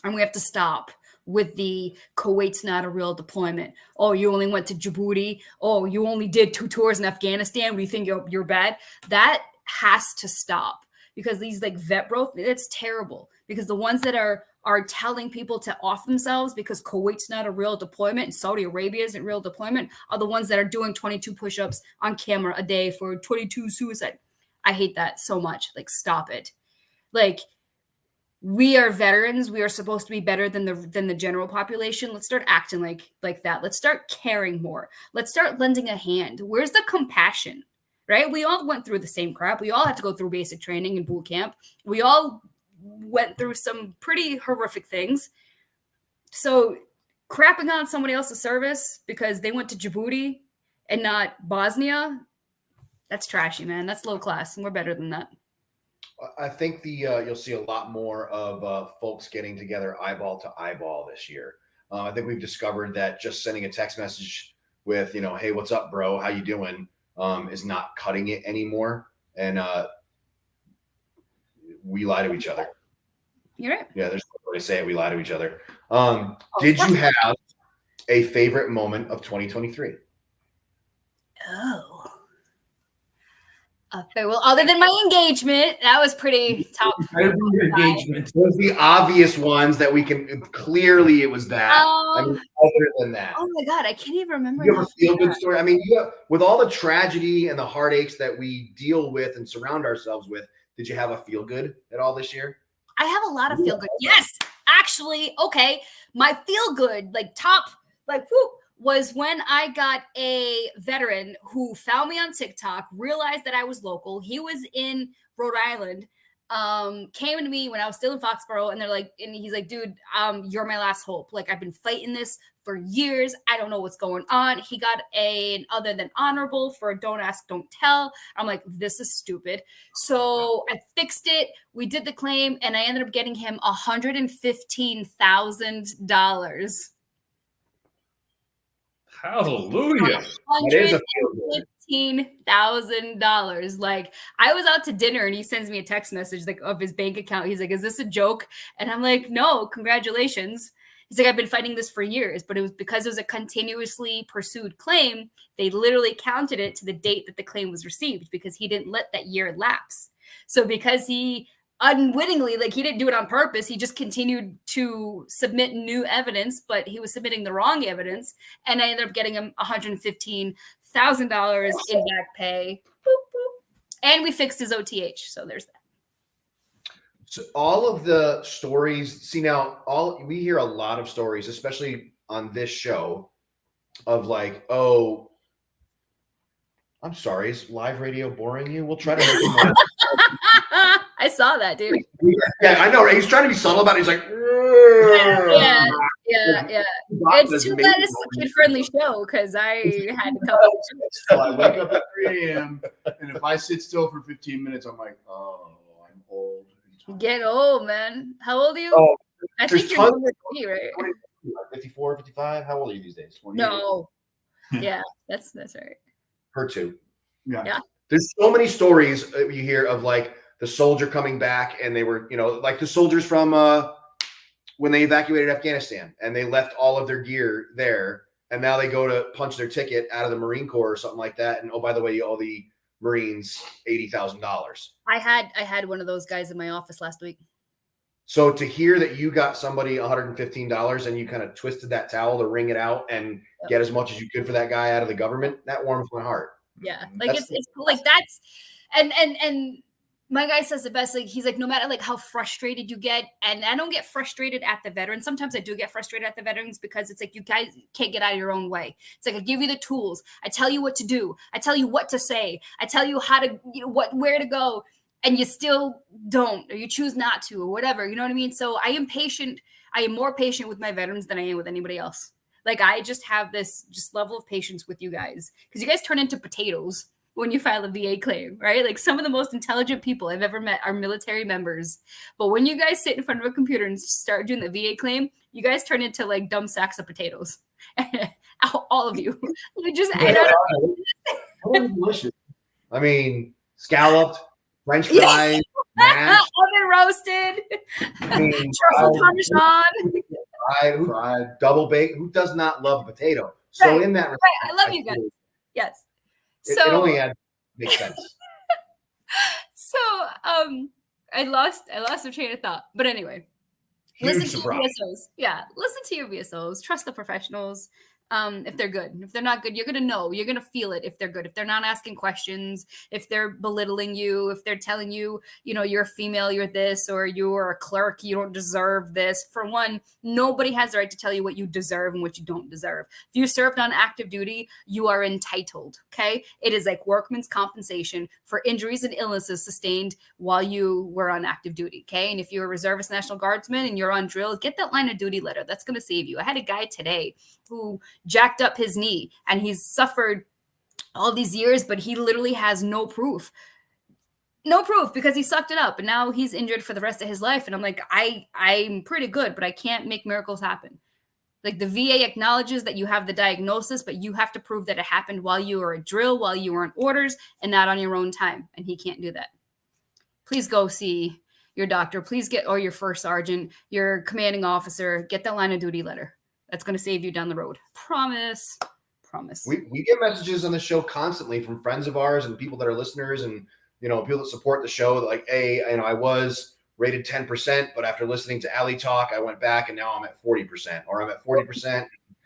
And we have to stop with the Kuwait's not a real deployment. Oh, you only went to Djibouti. Oh, you only did 2 tours in Afghanistan. We think you're bad. That has to stop, because these like vet bro, it's terrible, because the ones that are telling people to off themselves because Kuwait's not a real deployment and Saudi Arabia isn't real deployment are the ones that are doing 22 push-ups on camera a day for 22 suicide. I hate that so much. Like, stop it. Like, we are veterans. We are supposed to be better than the general population. Let's start acting like that. Let's start caring more. Let's start lending a hand. Where's the compassion, right? We all went through the same crap. We all had to go through basic training and boot camp. We all went through some pretty horrific things. So crapping on somebody else's service because they went to Djibouti and not Bosnia, that's trashy, man. That's low class, and we're better than that. I think you'll see a lot more of folks getting together eyeball to eyeball this year. I think we've discovered that just sending a text message with, hey, what's up, bro? How you doing? Is not cutting it anymore. And we lie to each other. You're right. Yeah, there's no way to say it. We lie to each other. Did you have a favorite moment of 2023? Oh. Okay, well, other than my engagement, that was pretty top. Engagement was the obvious ones that we can clearly. It was that. I mean, other than that, oh my god, I can't even remember. You have a feel good story. I mean, with all the tragedy and the heartaches that we deal with and surround ourselves with, did you have a feel good at all this year? I have a lot of feel good. Yes, actually, okay. My feel good, was when I got a veteran who found me on TikTok, realized that I was local. He was in Rhode Island, came to me when I was still in Foxborough, and he's like, dude, you're my last hope. Like, I've been fighting this for years. I don't know what's going on. He got an other than honorable for a don't ask, don't tell. I'm like, this is stupid. So I fixed it. We did the claim, and I ended up getting him $115,000. Hallelujah. $115,000. Like, I was out to dinner and he sends me a text message of his bank account. He's like, is this a joke? And I'm like, no, congratulations. He's like, I've been fighting this for years, but it was because it was a continuously pursued claim. They literally counted it to the date that the claim was received, because he didn't let that year lapse. So because he unwittingly, he didn't do it on purpose, he just continued to submit new evidence, but he was submitting the wrong evidence, and I ended up getting him $115,000 in back pay. Boop, boop. And we fixed his OTH, so there's that. So all of the stories, we hear a lot of stories, especially on this show, of oh, I'm sorry, is live radio boring you? We'll try to make it more. I saw that, dude. Yeah, I know. Right? He's trying to be subtle about it. He's like, yeah. It's too bad it's a kid-friendly show, because I had a couple. So I wake up at 3 a.m. and if I sit still for 15 minutes, I'm like, oh, I'm old. Get old, man. How old are you? Oh, I think you're me, right? 54, 55. How old are you these days? 28? No. Yeah, that's right. Her too. Yeah. There's so many stories you hear of the soldier coming back, and they were, the soldiers from when they evacuated Afghanistan, and they left all of their gear there, and now they go to punch their ticket out of the Marine Corps or something like that, and oh, by the way, you owe the Marines $80,000. I had one of those guys in my office last week. So to hear that you got somebody $115 and you kind of twisted that towel to wring it out and get as much as you could for that guy out of the government, that warms my heart. Yeah, it's that's and my guy says the best. He's like, no matter how frustrated you get, and I don't get frustrated at the veterans. Sometimes I do get frustrated at the veterans, because it's you guys can't get out of your own way. It's I give you the tools, I tell you what to do, I tell you what to say, I tell you how to where to go, and you still don't, or you choose not to, or whatever. You know what I mean? So I am patient. I am more patient with my veterans than I am with anybody else. I just have this level of patience with you guys, because you guys turn into potatoes when you file a VA claim, right? Like some of the most intelligent people I've ever met are military members. But when you guys sit in front of a computer and start doing the VA claim, you guys turn into like dumb sacks of potatoes. All of you. You just Delicious. I mean, scalloped, French fries, mashed, oven roasted, I mean, truffle parmesan. fried, double baked. Who does not love potato? So Right, in that, right. I love you guys. Yes. it only makes sense. So I lost the train of thought. But anyway, Huge listen surprise. to your VSOs. Yeah, listen to your VSOs. Trust the professionals. If they're good. If they're not good, you're gonna know. You're gonna feel it if they're good. If they're not asking questions, if they're belittling you, if they're telling you, you're a female, you're this, or you're a clerk, you don't deserve this. For one, nobody has the right to tell you what you deserve and what you don't deserve. If you served on active duty, you are entitled. Okay, it is like workman's compensation for injuries and illnesses sustained while you were on active duty. Okay, and if you're a reservist National Guardsman and you're on drill, get that line of duty letter. That's gonna save you. I had a guy today who jacked up his knee and he's suffered all these years, but he literally has no proof because he sucked it up and now he's injured for the rest of his life. And I'm like, I'm pretty good, but I can't make miracles happen. Like the VA acknowledges that you have the diagnosis, but you have to prove that it happened while you were at drill, while you were on orders and not on your own time. And he can't do that. Please go see your doctor. Please or your first sergeant, your commanding officer, get that line of duty letter. That's going to save you down the road. Promise. We get messages on the show constantly from friends of ours and people that are listeners and, people that support the show. Like, hey, I was rated 10%, but after listening to Ali talk, I went back and now I'm at 40%, or I'm at 40%,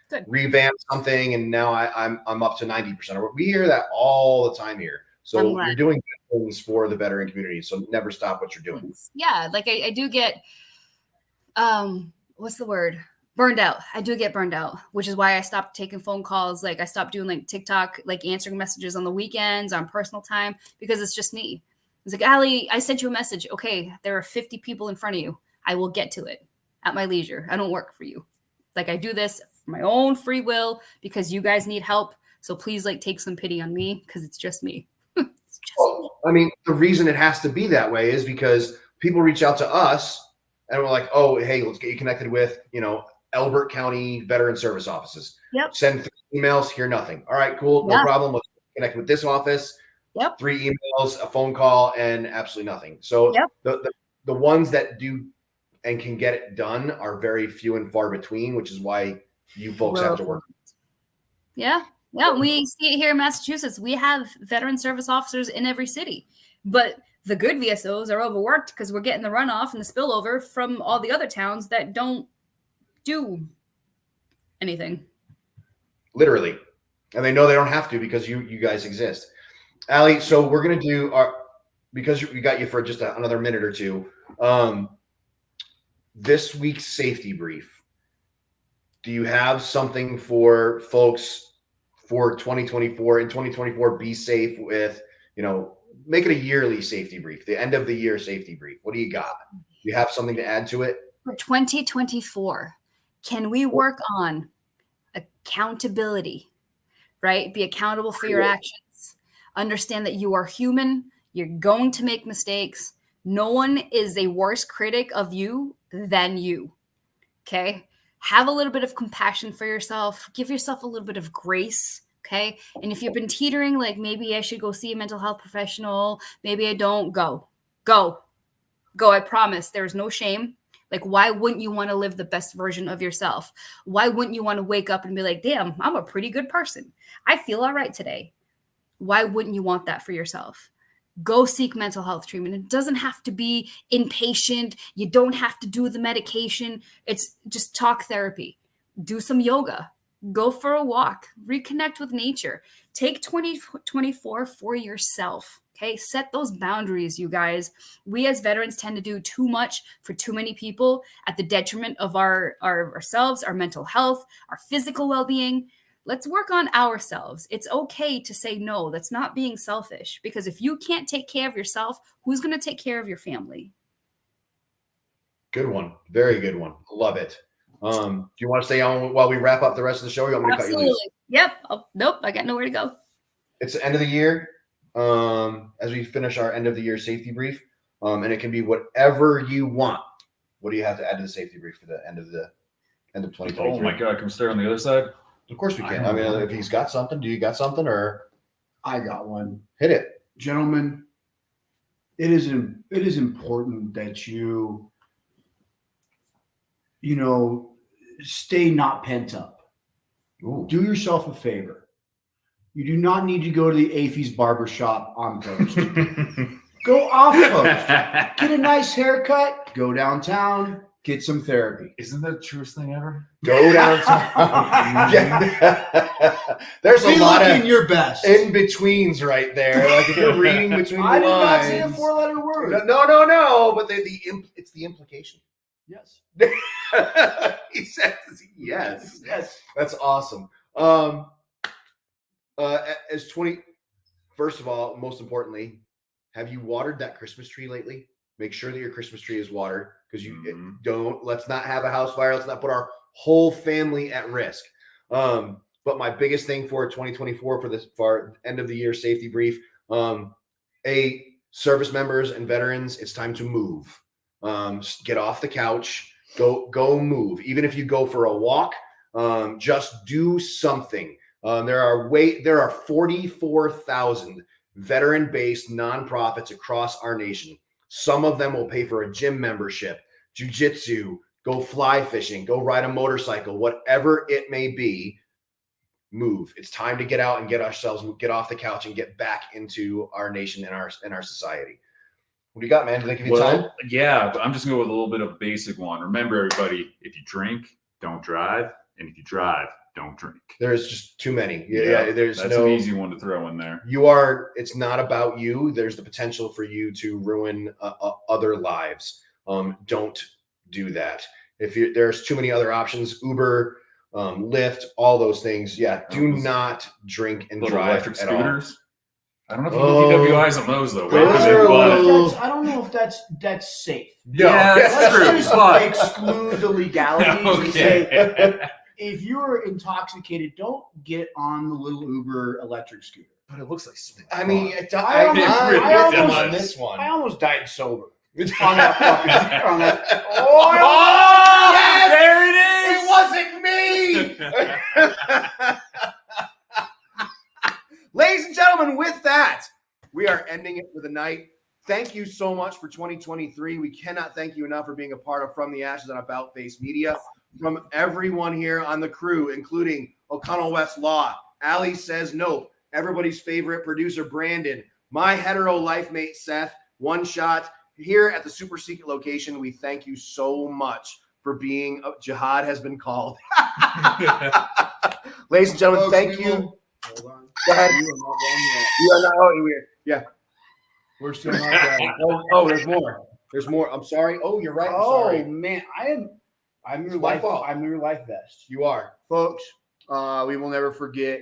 Good. Revamped something, and now I'm up to 90%. Or we hear that all the time here. So you're doing good things for the veteran community. So never stop what you're doing. Yeah, like I do get, what's the word? Burned out. I do get burned out, which is why I stopped taking phone calls. Like I stopped doing like TikTok, like answering messages on the weekends, on personal time, because it's just me. It's like, Ali, I sent you a message. Okay, there are 50 people in front of you. I will get to it at my leisure. I don't work for you. Like I do this for my own free will because you guys need help. So please take some pity on me because it's just me. It's just me. I mean, the reason it has to be that way is because people reach out to us and we're like, oh, hey, let's get you connected with, Elbert County Veteran Service Offices. Yep. Send 3 emails, hear nothing. All right, cool. No problem. Let's connect with this office. Yep. 3 emails, a phone call, and absolutely nothing. So the ones that do and can get it done are very few and far between, which is why you folks have to work. Yeah. Yeah. We see it here in Massachusetts. We have veteran service officers in every city, but the good VSOs are overworked because we're getting the runoff and the spillover from all the other towns that don't do anything. Literally. And they know they don't have to because you guys exist. Ali, so we're going to do because we got you for just another minute or two. This week's safety brief. Do you have something for folks for 2024? In 2024, be safe with, make it a yearly safety brief, the end of the year safety brief. What do you got? Do you have something to add to it? For 2024, can we work on accountability, right? Be accountable for your actions. Understand that you are human. You're going to make mistakes. No one is a worse critic of you than you. Okay? Have a little bit of compassion for yourself. Give yourself a little bit of grace. Okay? And if you've been teetering, like maybe I should go see a mental health professional, maybe I don't, go. I promise there's no shame. Like, why wouldn't you want to live the best version of yourself? Why wouldn't you want to wake up and be like, damn, I'm a pretty good person. I feel all right today. Why wouldn't you want that for yourself? Go seek mental health treatment. It doesn't have to be inpatient. You don't have to do the medication. It's just talk therapy. Do some yoga. Go for a walk. Reconnect with nature. Take 2024 for yourself. Okay, set those boundaries, you guys. We as veterans tend to do too much for too many people at the detriment of ourselves, our mental health, our physical well-being. Let's work on ourselves. It's okay to say no. That's not being selfish, because if you can't take care of yourself, who's going to take care of your family? Good one. Very good one. Love it. Do you want to stay on while we wrap up the rest of the show? Or you want me to cut you loose? Yep. Nope. I got nowhere to go. It's the end of the year. as we finish our end of the year safety brief. And it can be whatever you want. What do you have to add to the safety brief for the end of 2023? Oh my God, can we start on the other side? Of course we can. I mean, if he's got something, do you got something, or I got one. hit it? Gentlemen, it is important that you stay not pent up. Ooh. Do yourself a favor. You do not need to go to the AFI's barbershop on post. Go off post. Get a nice haircut. Go downtown. Get some therapy. Isn't that the truest thing ever? Go downtown. Yeah. There's Be a lot looking of your best. in betweens right there. Like if you're reading between the I did not lines. say a 4-letter word. No. But it's the implication. Yes. He says yes. Yes. That's awesome. First of all, most importantly, have you watered that Christmas tree lately? Make sure that your Christmas tree is watered, because let's not have a house fire. Let's not put our whole family at risk. But my biggest thing for 2024 for our end of the year safety brief, service members and veterans, it's time to move. Get off the couch, go move. Even if you go for a walk, just do something. There are 44,000 veteran-based nonprofits across our nation. Some of them will pay for a gym membership, jiu-jitsu, go fly fishing, go ride a motorcycle, whatever it may be. Move. It's time to get out and get off the couch and get back into our nation and our society. What do you got, man? Do they give you time? Yeah, but I'm just going to go with a little bit of a basic one. Remember, everybody, if you drink, don't drive. And if you drive, don't drink. There's just too many. That's an easy one to throw in there. It's not about you. There's the potential for you to ruin other lives. Don't do that. There's too many other options, Uber, Lyft, all those things. Yeah, do not drink and drive electric at scooters. all. I don't know if you get DWIs on those though. I don't know if that's safe. Yeah, that's true. Let's just exclude the legalities and say, Okay. if you're intoxicated, don't get on the little Uber electric scooter. But it looks like. I mean, I on this one. I almost died sober on that fucking. On that. Yes! There it is. It wasn't me. Ladies and gentlemen, with that, we are ending it for the night. Thank you so much for 2023. We cannot thank you enough for being a part of From the Ashes on About Face Media. From everyone here on the crew, including O'Connell West Law, Ali Says Nope, everybody's favorite producer, Brandon, my hetero life mate, Seth, One Shot, here at the super secret location. We thank you so much for being Jihad has been called. Ladies and gentlemen, thank you. Hold on. Go ahead. You are not done yet. You are not weird. Yeah. We're still not done. Oh, there's more. There's more. I'm sorry. Oh, you're right. I'm sorry. Man, I'm your my life. fault. I'm your life vest, You are. folks. We will never forget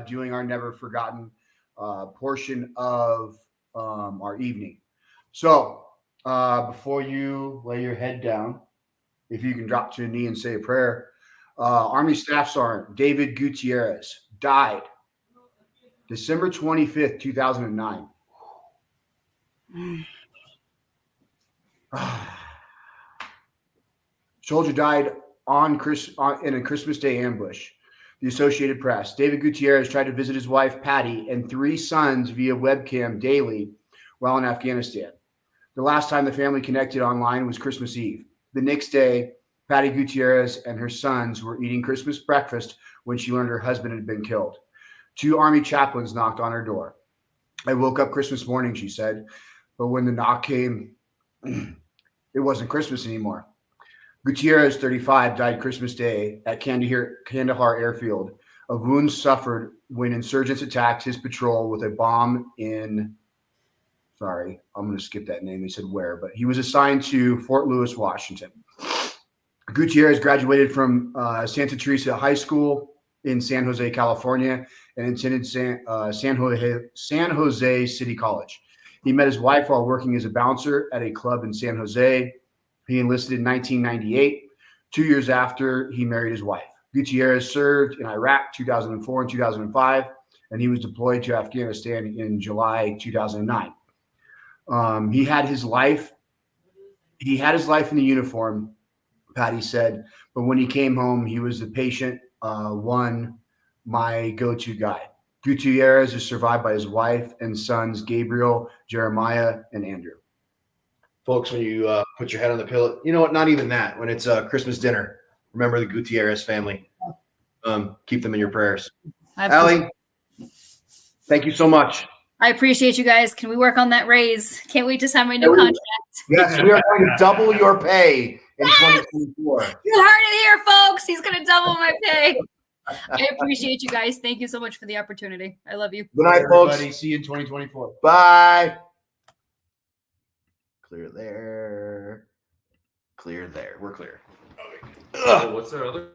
doing our never forgotten portion of our evening. So before you lay your head down, if you can drop to a knee and say a prayer. Army Staff Sergeant David Gutierrez died December 25th, 2009. Soldier died in a Christmas Day ambush. The Associated Press. David Gutierrez tried to visit his wife, Patty, and 3 sons via webcam daily while in Afghanistan. The last time the family connected online was Christmas Eve. The next day, Patty Gutierrez and her sons were eating Christmas breakfast when she learned her husband had been killed. 2 Army chaplains knocked on her door. I woke up Christmas morning, she said, but when the knock came, it wasn't Christmas anymore. Gutierrez, 35, died Christmas Day at Kandahar Airfield of wounds suffered when insurgents attacked his patrol with a bomb in, sorry, I'm going to skip that name. They said where, but he was assigned to Fort Lewis, Washington. Gutierrez graduated from Santa Teresa High School in San Jose, California, and attended San Jose City College. He met his wife while working as a bouncer at a club in San Jose. He enlisted in 1998. 2 years after, he married his wife. Gutierrez served in Iraq 2004 and 2005, and he was deployed to Afghanistan in July 2009. He had his life. He had his life in the uniform, Patty said, but when he came home, he was the patient one, my go-to guy. Gutierrez is survived by his wife and sons, Gabriel, Jeremiah, and Andrew. Folks, when you put your head on the pillow, you know what? Not even that. When it's Christmas dinner, remember the Gutierrez family. Keep them in your prayers. Allie, thank you so much. I appreciate you guys. Can we work on that raise? Can't wait to sign my new contract. Yes, we are going to double your pay in 2024. You heard it here, folks. He's going to double my pay. I appreciate you guys. Thank you so much for the opportunity. I love you. Good night, folks. See you in 2024. Bye. Clear there. Clear there. We're clear. Oh, what's our other?